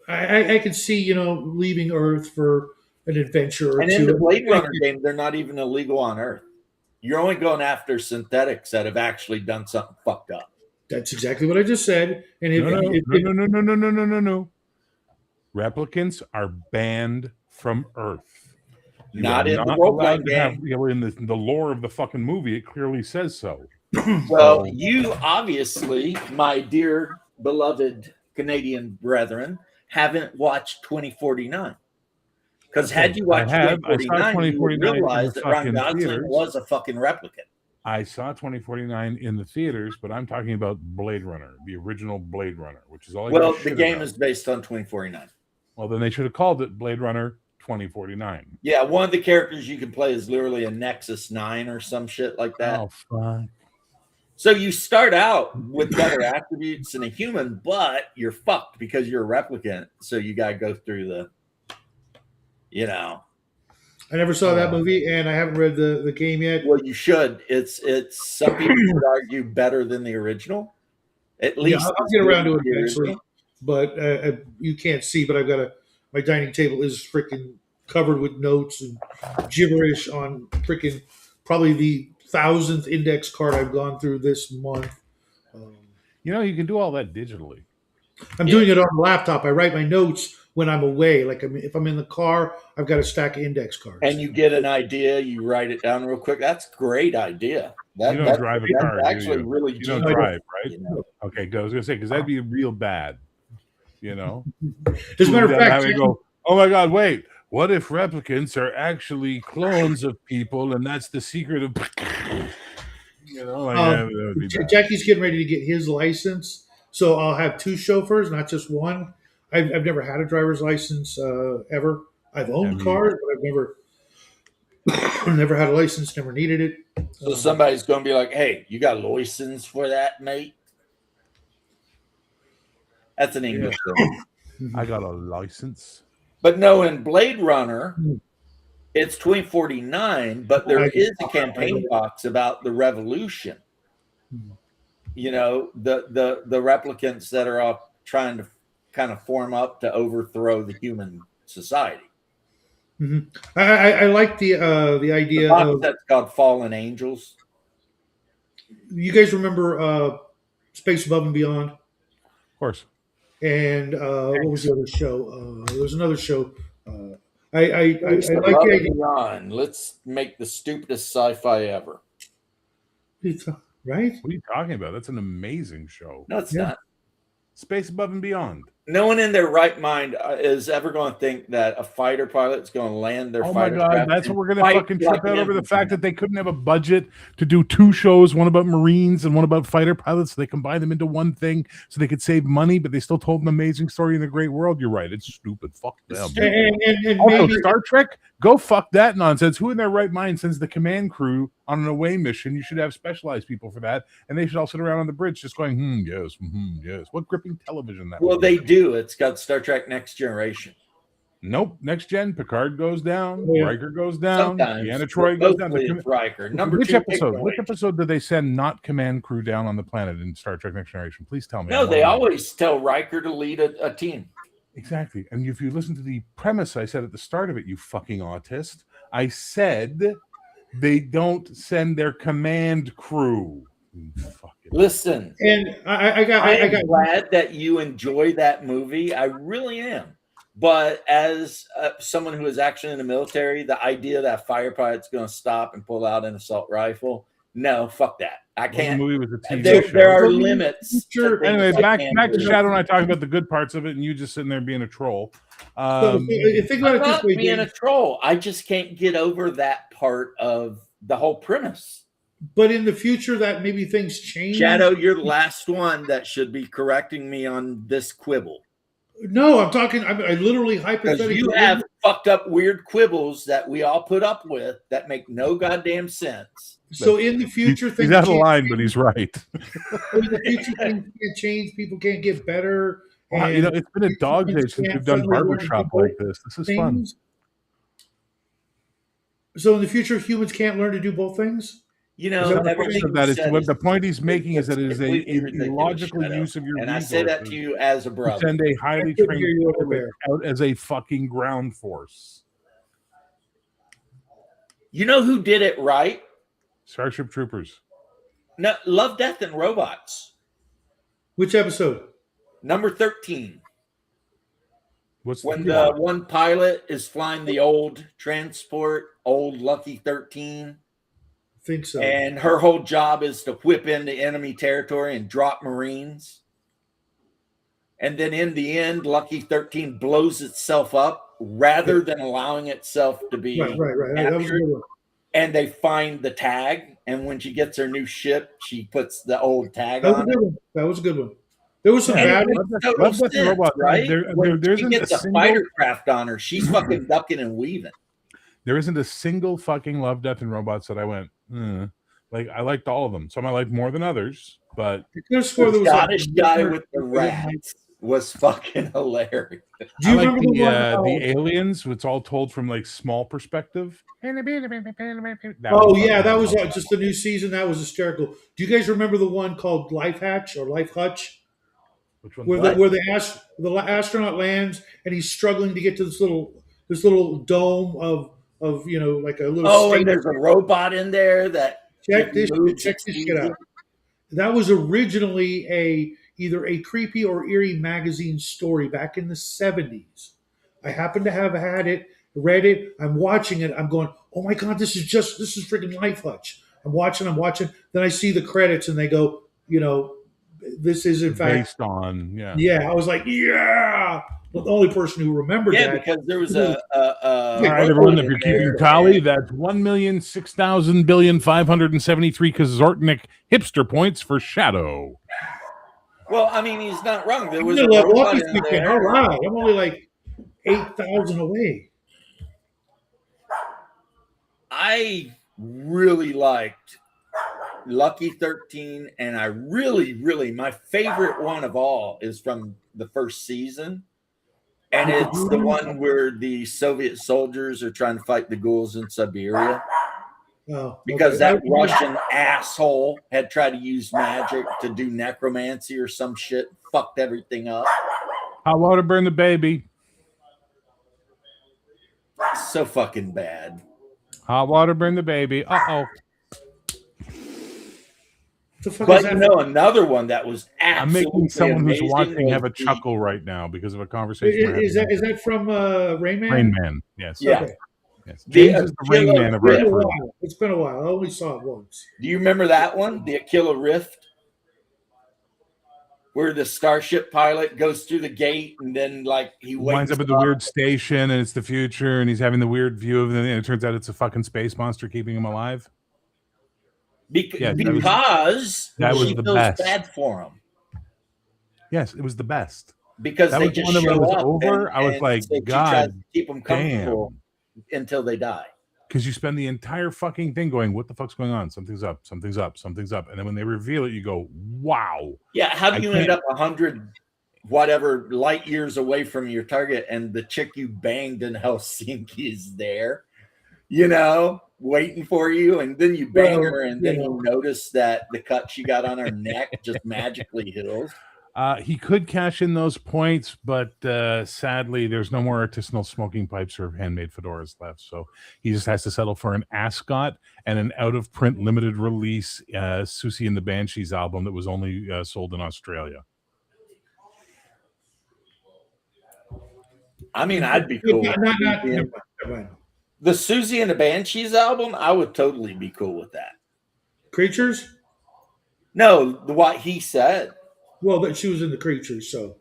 I could see leaving Earth for an adventure or and two. in the Blade Runner game, they're not even illegal on Earth. You're only going after synthetics that have actually done something fucked up. That's exactly what I just said. And No. Replicants are banned from Earth. You not are in not the role allowed playing to game. have, in the lore of the fucking movie, it clearly says so. Well, you obviously, my dear beloved Canadian brethren, haven't watched 2049. Because had you watched 2049, you would realize that Ron Gosling was a fucking replicant. I saw 2049 in the theaters, but I'm talking about Blade Runner, the original Blade Runner, which is all. Well, the game is based on 2049. Well, then they should have called it Blade Runner 2049. Yeah, one of the characters you can play is literally a Nexus 9 or some shit like that. Oh, fuck. So you start out with better attributes than a human, but you're fucked because you're a replicant. So you got to go through the, I never saw that movie, and I haven't read the game yet. Well, you should. It's some people would argue better than the original. At least I'll get around to it eventually. But you can't see, but I've got my dining table is freaking covered with notes and gibberish on freaking probably the 1,000th index card I've gone through this month. You know, you can do all that digitally. I'm doing it on the laptop. I write my notes when I'm away. Like if I'm in the car, I've got a stack of index cards. And you get an idea, you write it down real quick. That's a great idea. You don't drive a car, do actually you? really You don't genius, drive, right? you know? Okay, good. I was gonna say because that'd be real bad. You know, As a matter of fact, having go, oh my God, wait, what if replicants are actually clones of people, and that's the secret of, you know, like that would be bad. Jackie's getting ready to get his license, so I'll have 2 chauffeurs, not just one. I've never had a driver's license ever. I've owned cars, but I've never had a license, never needed it. So somebody's going to be like, "Hey, you got a license for that, mate?" That's an English term. I got a license. But no, in Blade Runner, it's 2049, but there is a campaign box about the revolution. You know, the replicants that are all trying to kind of form up to overthrow the human society. Mm-hmm. I like the idea the box of that's called Fallen Angels. You guys remember Space Above and Beyond? Of course. And what was the other show? There was another show. I like the idea. Beyond. Let's make the stupidest sci-fi ever. Right? What are you talking about? That's an amazing show. No, it's not. Space Above and Beyond. No one in their right mind is ever going to think that a fighter pilot is going to land their fighter. Oh my God, that's what we're going to fucking trip out over the fact that they couldn't have a budget to do 2 shows, one about Marines and one about fighter pilots. So they combined them into one thing so they could save money, but they still told an amazing story in the great world. You're right. It's stupid. Fuck them. And also, Star Trek, go fuck that nonsense. Who in their right mind sends the command crew on an away mission? You should have specialized people for that. And they should all sit around on the bridge just going, yes, yes. What gripping television that Well, they do. It's got Star Trek Next Generation. Nope. Next Gen, Picard goes down, Riker goes down, Deanna Troy goes down. Riker. Which episode did they send not command crew down on the planet in Star Trek Next Generation? Please tell me. No, they always tell Riker to lead a team. Exactly. And if you listen to the premise I said at the start of it, you fucking autist, I said they don't send their command crew. Listen, and I got glad that you enjoy that movie. I really am. But as someone who is actually in the military, the idea that a fighter pilot's going to stop and pull out an assault rifle, no, fuck that. I can't. The movie was a TV show. There are limits. Anyway, back to Shadow and I talking about the good parts of it, and you just sitting there being a troll. Think about it this way, being a troll. I just can't get over that part of the whole premise. But in the future, that maybe things change. Shadow, you're the last one that should be correcting me on this quibble. No, I'm talking. I literally hypothetically. You have fucked up weird quibbles that we all put up with that make no goddamn sense. So in the future, he's out of line, but he's right. In the future, things can't change. People can't get better. Wow, you know, it's been a dog's age since we've done barbershop like this. This is fun. So in the future, humans can't learn to do both things. You know, the point he's making is that it is a illogical use of your resources. And I say that to you as a brother. Send a highly trained out as a fucking ground force. You know who did it right? Starship Troopers. No, Love, Death, and Robots. Which episode? Number 13. What's when the one pilot is flying the old transport, old Lucky 13. Think so. And her whole job is to whip into enemy territory and drop Marines. And then in the end, Lucky 13 blows itself up rather than allowing itself to be right. That was a good one. And they find the tag. And when she gets her new ship, she puts the old tag on it. That was a good one. There was some bad ones. Right? There isn't a fighter craft on her. She's fucking ducking and weaving. There isn't a single fucking Love, Death, and Robots that I went, like I liked all of them. Some I liked more than others, but the Scottish guy with the rats was fucking hilarious. Do you remember the aliens? It's all told from like small perspective. That was just the new season. That was hysterical. Do you guys remember the one called Life Hatch or Life Hutch? Which one? Where the astronaut lands and he's struggling to get to this little dome of like a little. And there's a robot in there that check this shit out. That was originally either a creepy or eerie magazine story back in the 70s. I happen to have had it, read it. I'm watching it. I'm going, oh my god, this is freaking Life Hutch. I'm watching. Then I see the credits and they go, this is in fact, Based on, yeah. I was like, yeah. But the only person who remembered Yeah, that. because there was All right, robot everyone, if in you're there keeping that tally, had- that's 1,006,000,573 Kazortnik hipster points for Shadow. Well, I mean, he's not wrong. There I'm was gonna a level up robot this in weekend. there. All right, I'm only like 8,000 away. I really liked Lucky 13, and I really, my favorite one of all is from the first season. And it's the one where the Soviet soldiers are trying to fight the ghouls in Siberia. Oh, Because okay. that Russian asshole had tried to use magic to do necromancy or some shit, fucked everything up. Hot water burn the baby. So fucking bad. Hot water burn the baby. Uh-oh. The fuck But is that? another one that was I'm absolutely making someone who's amazing watching was have a the- chuckle right now because of a conversation we're Is having. that from Rain Man? Rain Man? Yes. Yeah. Okay. Yes. The James is the Rain Aquila Man of It's our been a crew. while. It's been a while. I only saw it once. Do you remember that one? The Aquila Rift? Where the starship pilot goes through the gate and then like he Winds up at the weird station and it's the future and he's having the weird view of it and it turns out it's a fucking space monster keeping him alive. Yeah, because that was she the feels best. bad for him. Yes, it was the best. Because That they was the just one that show was up over. and, I was and like, so she God tries to keep them comfortable damn. until they die. Because you spend the entire fucking thing going, what the fuck's going on? Something's up, something's up, something's up. And then when they reveal it, you go, wow. Yeah, how do I you can't- end up 100 whatever light years away from your target and the chick you banged in Helsinki is there, waiting for you, and then you bang her and then you notice that the cut she got on her neck just magically heals. He could cash in those points, but sadly, there's no more artisanal smoking pipes or handmade fedoras left. So he just has to settle for an ascot and an out-of-print limited release Susie and the Banshees album that was only sold in Australia. I mean, I'd be cool. Never mind. The Susie and the Banshees album, I would totally be cool with that. Creatures? No, what he said. Well, but she was in the Creatures, so.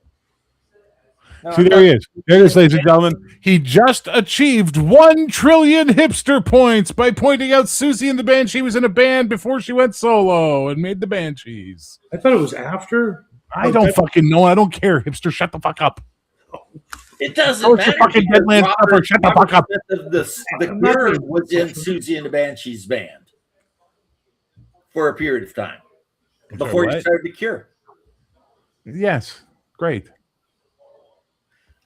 No, See, there he is. There it is, ladies and gentlemen. He just achieved 1 trillion hipster points by pointing out Susie and the Banshee was in a band before she went solo and made the Banshees. I thought it was after. I don't fucking know. I don't care. Hipster, shut the fuck up. It doesn't Oh, it's matter. a fucking because Deadlands cover. Shut the fuck up. The Cure was in Susie and the Banshees band for a period of time before what? he started the Cure. Yes. Great.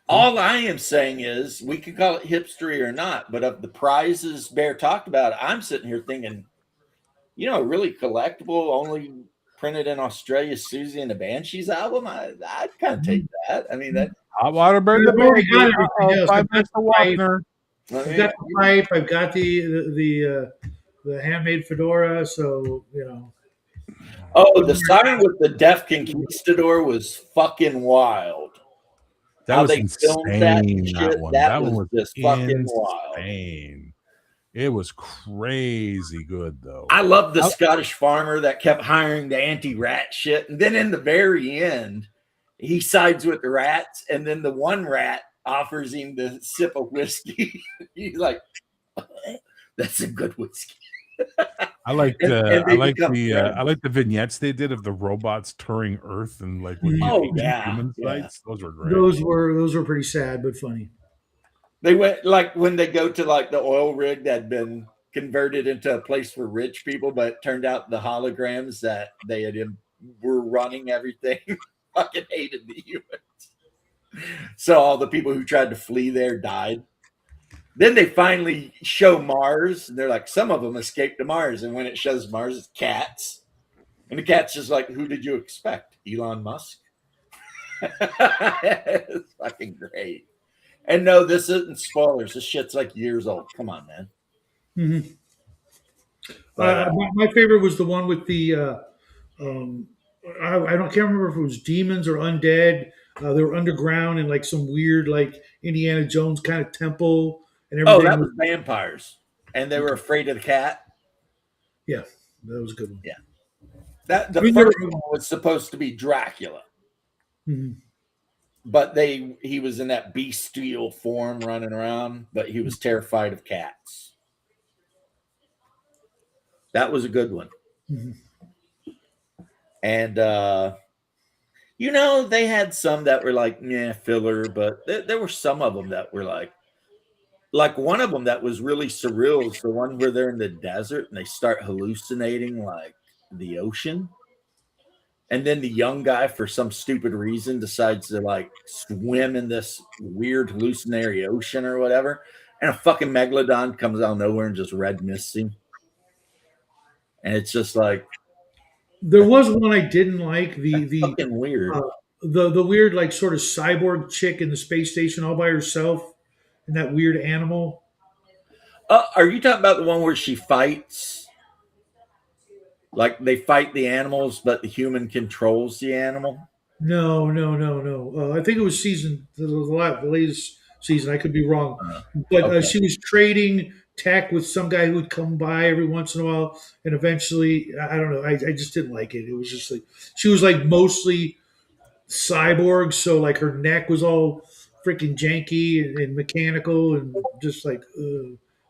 All I am saying is we can call it hipstery or not, but of the prizes Bear talked about, I'm sitting here thinking, really collectible, only printed in Australia, Susie and the Banshees album. I'd kind of take that. I mean, that Hot water burn the I've already baby. got everything else. I've got the pipe. I've got the pipe. I've got the handmade fedora. So Oh, the sign with the Deaf Conquistador was fucking wild. That How was they filmed that insane. shit, That one. that That one was was just fucking wild. insane. It was crazy good though. I love the Scottish farmer that kept hiring the anti-rat shit, and then in the very end, he sides with the rats, and then the one rat offers him the sip of whiskey. He's like, "That's a good whiskey." I like and I like become the friends. I like the vignettes they did of the robots touring Earth and like looking at Oh, ancient yeah, human yeah. sites. Those were great. those were pretty sad but funny. They went like when they go to like the oil rig that had been converted into a place for rich people, but it turned out the holograms that they had were running everything fucking hated the humans. So all the people who tried to flee there died. Then they finally show Mars, and they're like, some of them escaped to Mars. And when it shows Mars, it's cats. And the cat's just like, who did you expect? Elon Musk? It's fucking great. And no, this isn't spoilers. This shit's like years old. Come on, man. My favorite was the one with the Um, I don't can't remember if it was demons or undead. They were underground in like some weird like Indiana Jones kind of temple, and Oh, everything that was was vampires, and they were afraid of the cat. yeah, that was a good one. Yeah, that I the mean, there first were, one was supposed to be Dracula, mhm. but he was in that bestial form running around, but he was terrified of cats. That was a good one. Mhm. And they had some that were like filler, but there were some of them that were like one of them that was really surreal is the one where they're in the desert and they start hallucinating like the ocean. And then the young guy, for some stupid reason, decides to like swim in this weird hallucinatory ocean or whatever. And a fucking megalodon comes out of nowhere and just red mists him. And it's just like There was one I didn't like fucking uh, weird. the weird like sort of cyborg chick in the space station all by herself, and that weird animal. Are you talking about the one where she fights? Like they fight the animals, but the human controls the animal? No, no, no, no. I think it was the latest season. I could be wrong, Uh, but okay. she was trading tech with some guy who would come by every once in a while, and eventually, I don't know. I just didn't like it. It was just like she was like mostly cyborg, so like her neck was all freaking janky and mechanical, and just like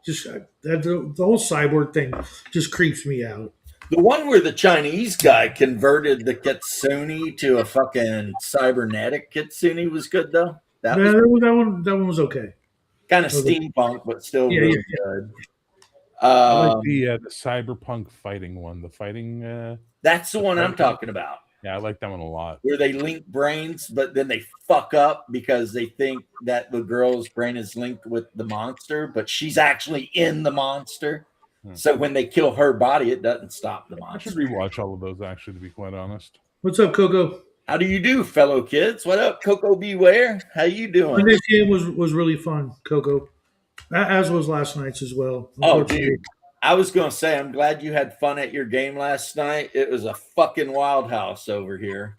just the whole cyborg thing just creeps me out. The one where the Chinese guy converted the kitsune to a fucking cybernetic kitsune was good though. That No, was that one was okay. kind of That was- steampunk, but still yeah, really yeah. good. I like Um, the cyberpunk fighting one. The fighting, that's the the one I'm fighting. talking about, Yeah, I like that one a lot. where they link brains, but then they fuck up because they think that the girl's brain is linked with the monster, but she's actually in the monster. Hmm. So when they kill her body, it doesn't stop the I should monster. rewatch all of those actually, to be quite honest. What's up, Coco? How do you do, fellow kids? What up, Coco Beware? How you doing? Monday's game was really fun, Coco, as was last night's as well. Oh, Unfortunately, dude. I was going to say, I'm glad you had fun at your game last night. It was a fucking wild house over here.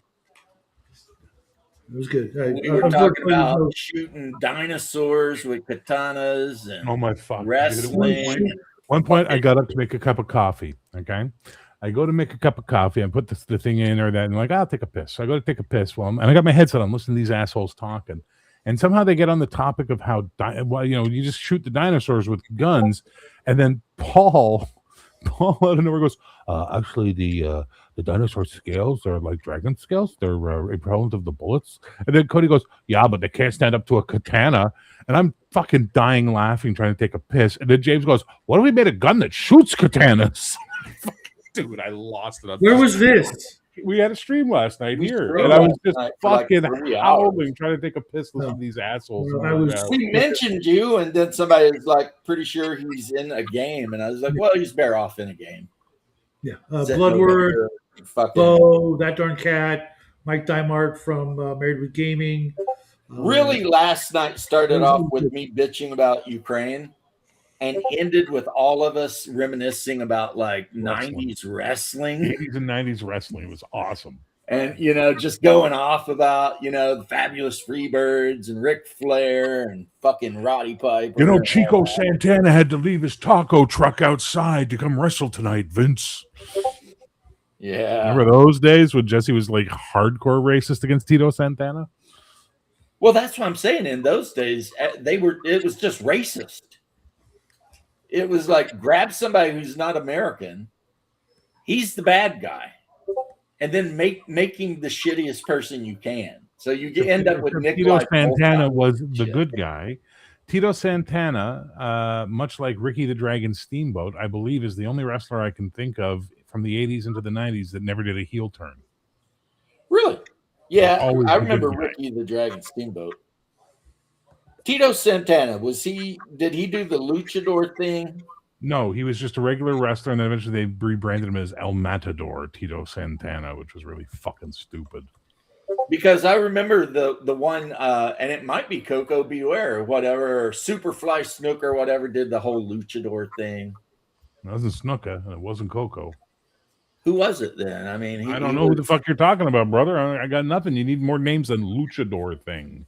it was good. We were talking about shooting dinosaurs with katanas and Oh my fuck, dude! wrestling. One point, I got up to make a cup of coffee. Okay, I go to make a cup of coffee and put the thing in or that, and I'm like, I'll take a piss. So I go to take a piss. Well, and I got my headset on, listening to these assholes talking, and somehow they get on the topic of how you just shoot the dinosaurs with guns, and then Paul out of nowhere goes, actually, the dinosaur scales are like dragon scales. They're repellent of the bullets. And then Cody goes, yeah, but they can't stand up to a katana. And I'm fucking dying laughing, trying to take a piss. And then James goes, what if we made a gun that shoots katanas? Dude, I lost it. where was this? We had a stream last night We here, streamed and I was last just night for like fucking 3 howling, hours. trying to take a piss, listening to these assholes. Well, I was- We mentioned you, and then somebody was like, pretty sure he's in a game. And I was like, well, he's better off in a game. Yeah, Sitting over Bloodword, here fucking Bo, that darn cat, Mike Dymart from Married with Gaming. really last night started off with me bitching about Ukraine and ended with all of us reminiscing about like Wrestling. 90s wrestling 80s and 90s wrestling was awesome. and just going off about the fabulous Freebirds and Ric Flair and fucking Roddy Piper. You know, and all Chico that. Santana had to leave his taco truck outside to come wrestle tonight, Vince. Yeah. Remember those days when Jesse was like hardcore racist against Tito Santana? Well, that's what I'm saying. In those days, it was just racist. It was like grab somebody who's not American. He's the bad guy. And then make him the shittiest person you can. So you end up with Nick Tito Santana was the good guy. Tito Santana, much like Ricky the Dragon Steamboat, I believe is the only wrestler I can think of from the 80s into the 90s that never did a heel turn. Really? Yeah, Always I the good remember guy. Ricky the Dragon Steamboat. Tito Santana, did he do the luchador thing? No, he was just a regular wrestler, and then eventually they rebranded him as El Matador Tito Santana, which was really fucking stupid. Because I remember the one, and it might be Coco Beware or whatever, or Superfly Snook or whatever did the whole luchador thing. It wasn't Snuka, and it wasn't Coco. Who was it then? I mean, I don't know who the fuck you're talking about, brother. I got nothing. You need more names than Luchador thing.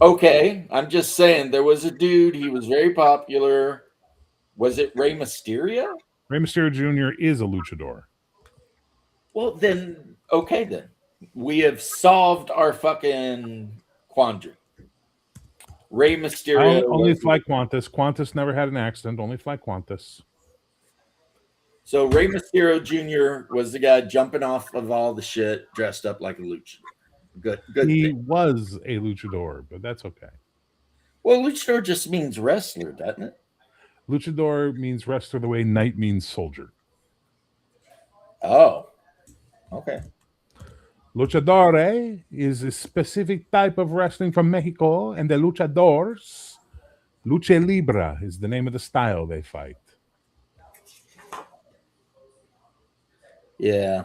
Okay, I'm just saying there was a dude. He was very popular. Was it Rey Mysterio? Rey Mysterio Jr. is a luchador. Well, then, okay, then we have solved our fucking quandary. Rey Mysterio Only was fly Qantas. Qantas never had an accident. Only fly Qantas. so Rey Mysterio Jr. was the guy jumping off of all the shit, dressed up like a luchador. Good He thing. was a luchador, but that's okay. Well, luchador just means wrestler, doesn't it? Luchador means wrestler the way knight means soldier. Oh, okay. Luchadore is a specific type of wrestling from Mexico, and the luchadors, lucha libre is the name of the style they fight. Yeah.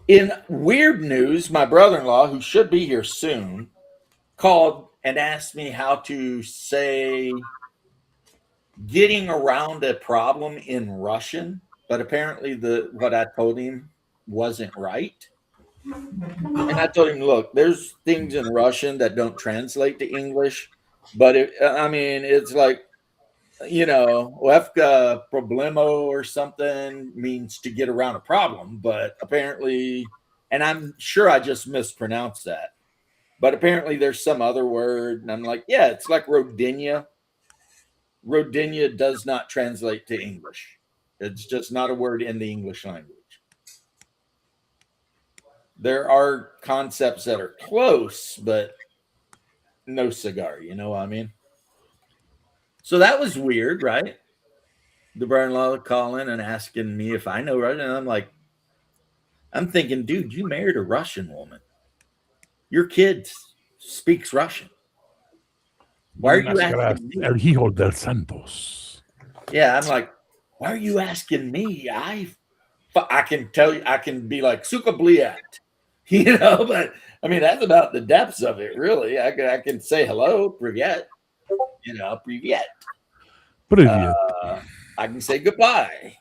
In weird news, my brother-in-law, who should be here soon, called and asked me how to say getting around a problem in Russian, but apparently what I told him wasn't right. And I told him, look, there's things in Russian that don't translate to English, but it's like, Levka problemo or something means to get around a problem, but apparently, and I'm sure I just mispronounced that, but apparently there's some other word, and I'm like, yeah, it's like Rodinia. Rodinia does not translate to English. It's just not a word in the English language. There are concepts that are close, but no cigar. You know what I mean? So that was weird, right? The brother-in-law calling and asking me if I know Russian. And I'm thinking, dude, you married a Russian woman. Your kid speaks Russian. Why are you asking me? El Hijo del Santos. Yeah, I'm like, why are you asking me? I can tell you, I can be like, suka bliat, but I mean, that's about the depths of it, really. I can say hello, privyet, privyet. Привет. I can say goodbye.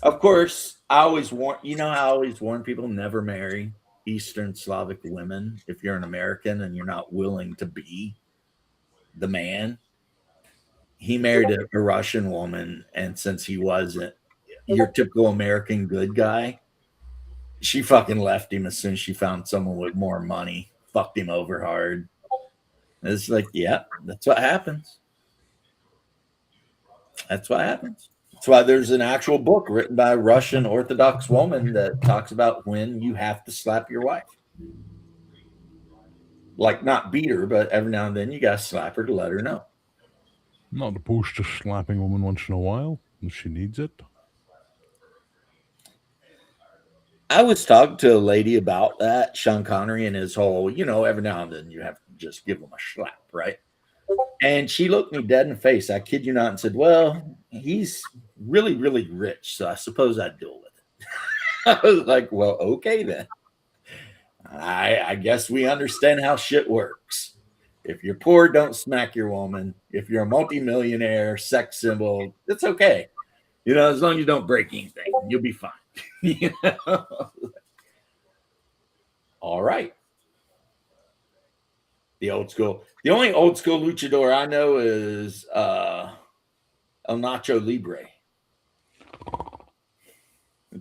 Of course, I always warn people never marry Eastern Slavic women if you're an American and you're not willing to be the man. He married a Russian woman, and since he wasn't your typical American good guy, she fucking left him as soon as she found someone with more money, fucked him over hard. It's like, yeah, that's what happens. That's what happens. That's why there's an actual book written by a Russian Orthodox woman that talks about when you have to slap your wife. Like, not beat her, but every now and then you got to slap her to let her know. Not opposed to slapping a woman once in a while if she needs it. I was talking to a lady about that, Sean Connery, and his whole, every now and then you have to just give him a slap, right? And she looked me dead in the face, I kid you not, and said, well, he's really, really rich, so I suppose I'd deal with it. I was like, well, okay then. I guess we understand how shit works. If you're poor, don't smack your woman. If you're a multimillionaire, sex symbol, it's okay. As long as you don't break anything, you'll be fine. All right. The only old school luchador I know is El Nacho Libre.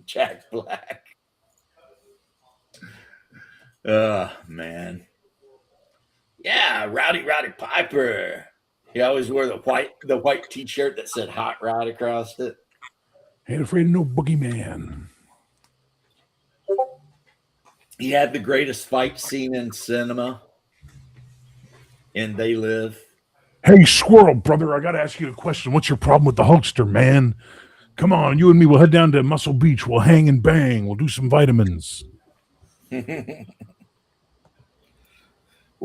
Jack Black. Man. Yeah, Rowdy Piper. He always wore the white t-shirt that said Hot Rod across it. Ain't afraid of no boogeyman. He had the greatest fight scene in cinema. And They Live. Hey, Squirrel, brother, I got to ask you a question. What's your problem with the Hulkster, man? Come on, you and me, we'll head down to Muscle Beach. We'll hang and bang. We'll do some vitamins. We'll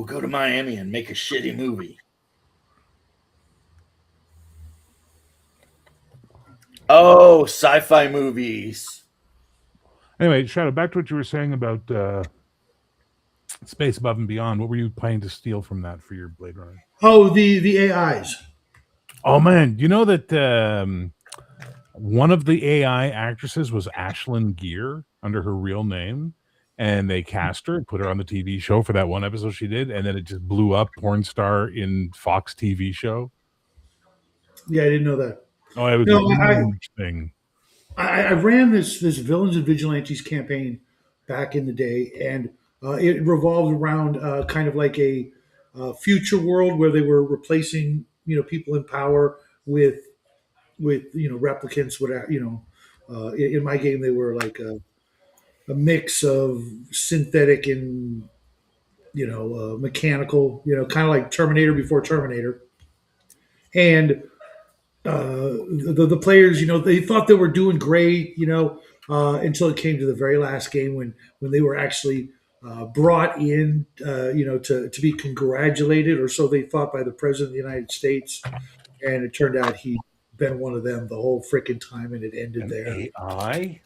go to Miami and make a shitty movie. Oh, sci-fi movies. Anyway, Shadow, back to what you were saying about Space Above and Beyond. What were you planning to steal from that for your Blade Runner? Oh, the AIs. Oh, man. You know that one of the AI actresses was Ashlyn Gear under her real name, and they cast her and put her on the TV show for that one episode she did, and then it just blew up. Porn star in Fox TV show. Yeah, I didn't know that. Oh, it was No, a huge thing. I ran this Villains and Vigilantes campaign back in the day, and it revolved around kind of like a future world where they were replacing people in power with replicants. Whatever in my game they were like a mix of synthetic and mechanical. Kind of like Terminator before Terminator, and the players, they thought they were doing great, until it came to the very last game when they were actually brought in, to be congratulated, or so they thought, by the president of the United States, and it turned out he'd been one of them the whole freaking time, and it ended there. AI?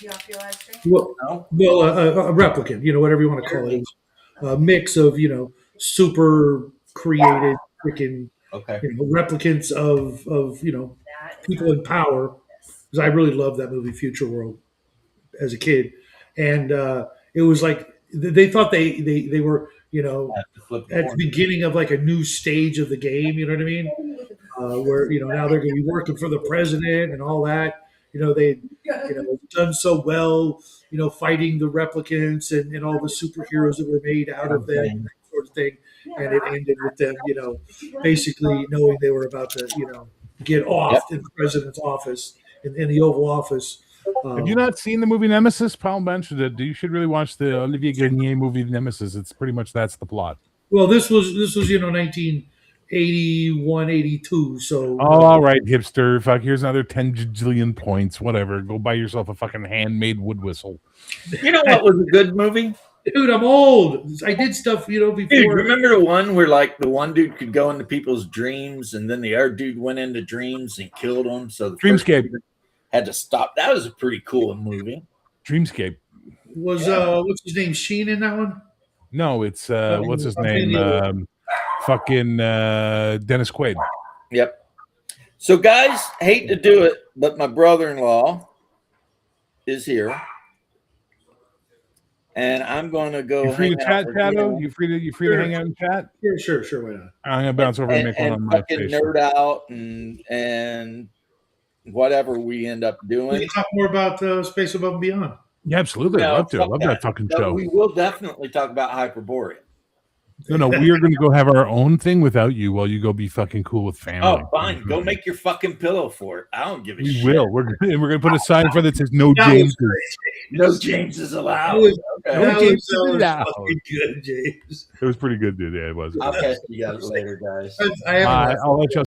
You off your live stream? Well, a replicant, whatever you want to call it, a mix of super created freaking replicants of people in power, because I really loved that movie Future World as a kid, and it was like they thought they were at the beginning of like a new stage of the game. You know what I mean? Where now they're going to be working for the president and all that. They done so well, fighting the replicants and all the superheroes that were made out of them, sort of thing. And it ended with them, basically knowing they were about to, get off in the president's office, in the Oval Office. Have you not seen the movie Nemesis, Paul Bench? You should really watch the Olivier Garnier movie Nemesis. It's pretty much that's the plot. Well, this was 1981, 82. So all right, hipster. Fuck, here's another 10 jillion points. Whatever. Go buy yourself a fucking handmade wood whistle. You know what was a good movie? Dude, I'm old. I did stuff, before. Dude, remember the one where like the one dude could go into people's dreams, and then the other dude went into dreams and killed them? So the Dreamscape had to stop. That was a pretty cool movie. Dreamscape was what's his name? Sheen in that one? No, it's what's his name? Fucking Dennis Quaid. Yep. So guys, hate to do it, but my brother-in-law is here. And I'm going to go. You free to chat, Shadow? You free to hang out and chat? Sure. Why not? I'm gonna bounce over and make one on my face. Nerd out and whatever we end up doing. We can talk more about Space Above and Beyond. Yeah, absolutely. I love that fucking show. We will definitely talk about Hyperborea. No, we are going to go have our own thing without you while you go be fucking cool with family. Oh, fine. Go make your fucking pillow for it. I don't give a shit. We will. We're going to put a sign for that says no James. No James is allowed. No James is allowed. Good, James. It was pretty good, dude. Yeah, it was. I'll catch you guys later, guys. I'll let you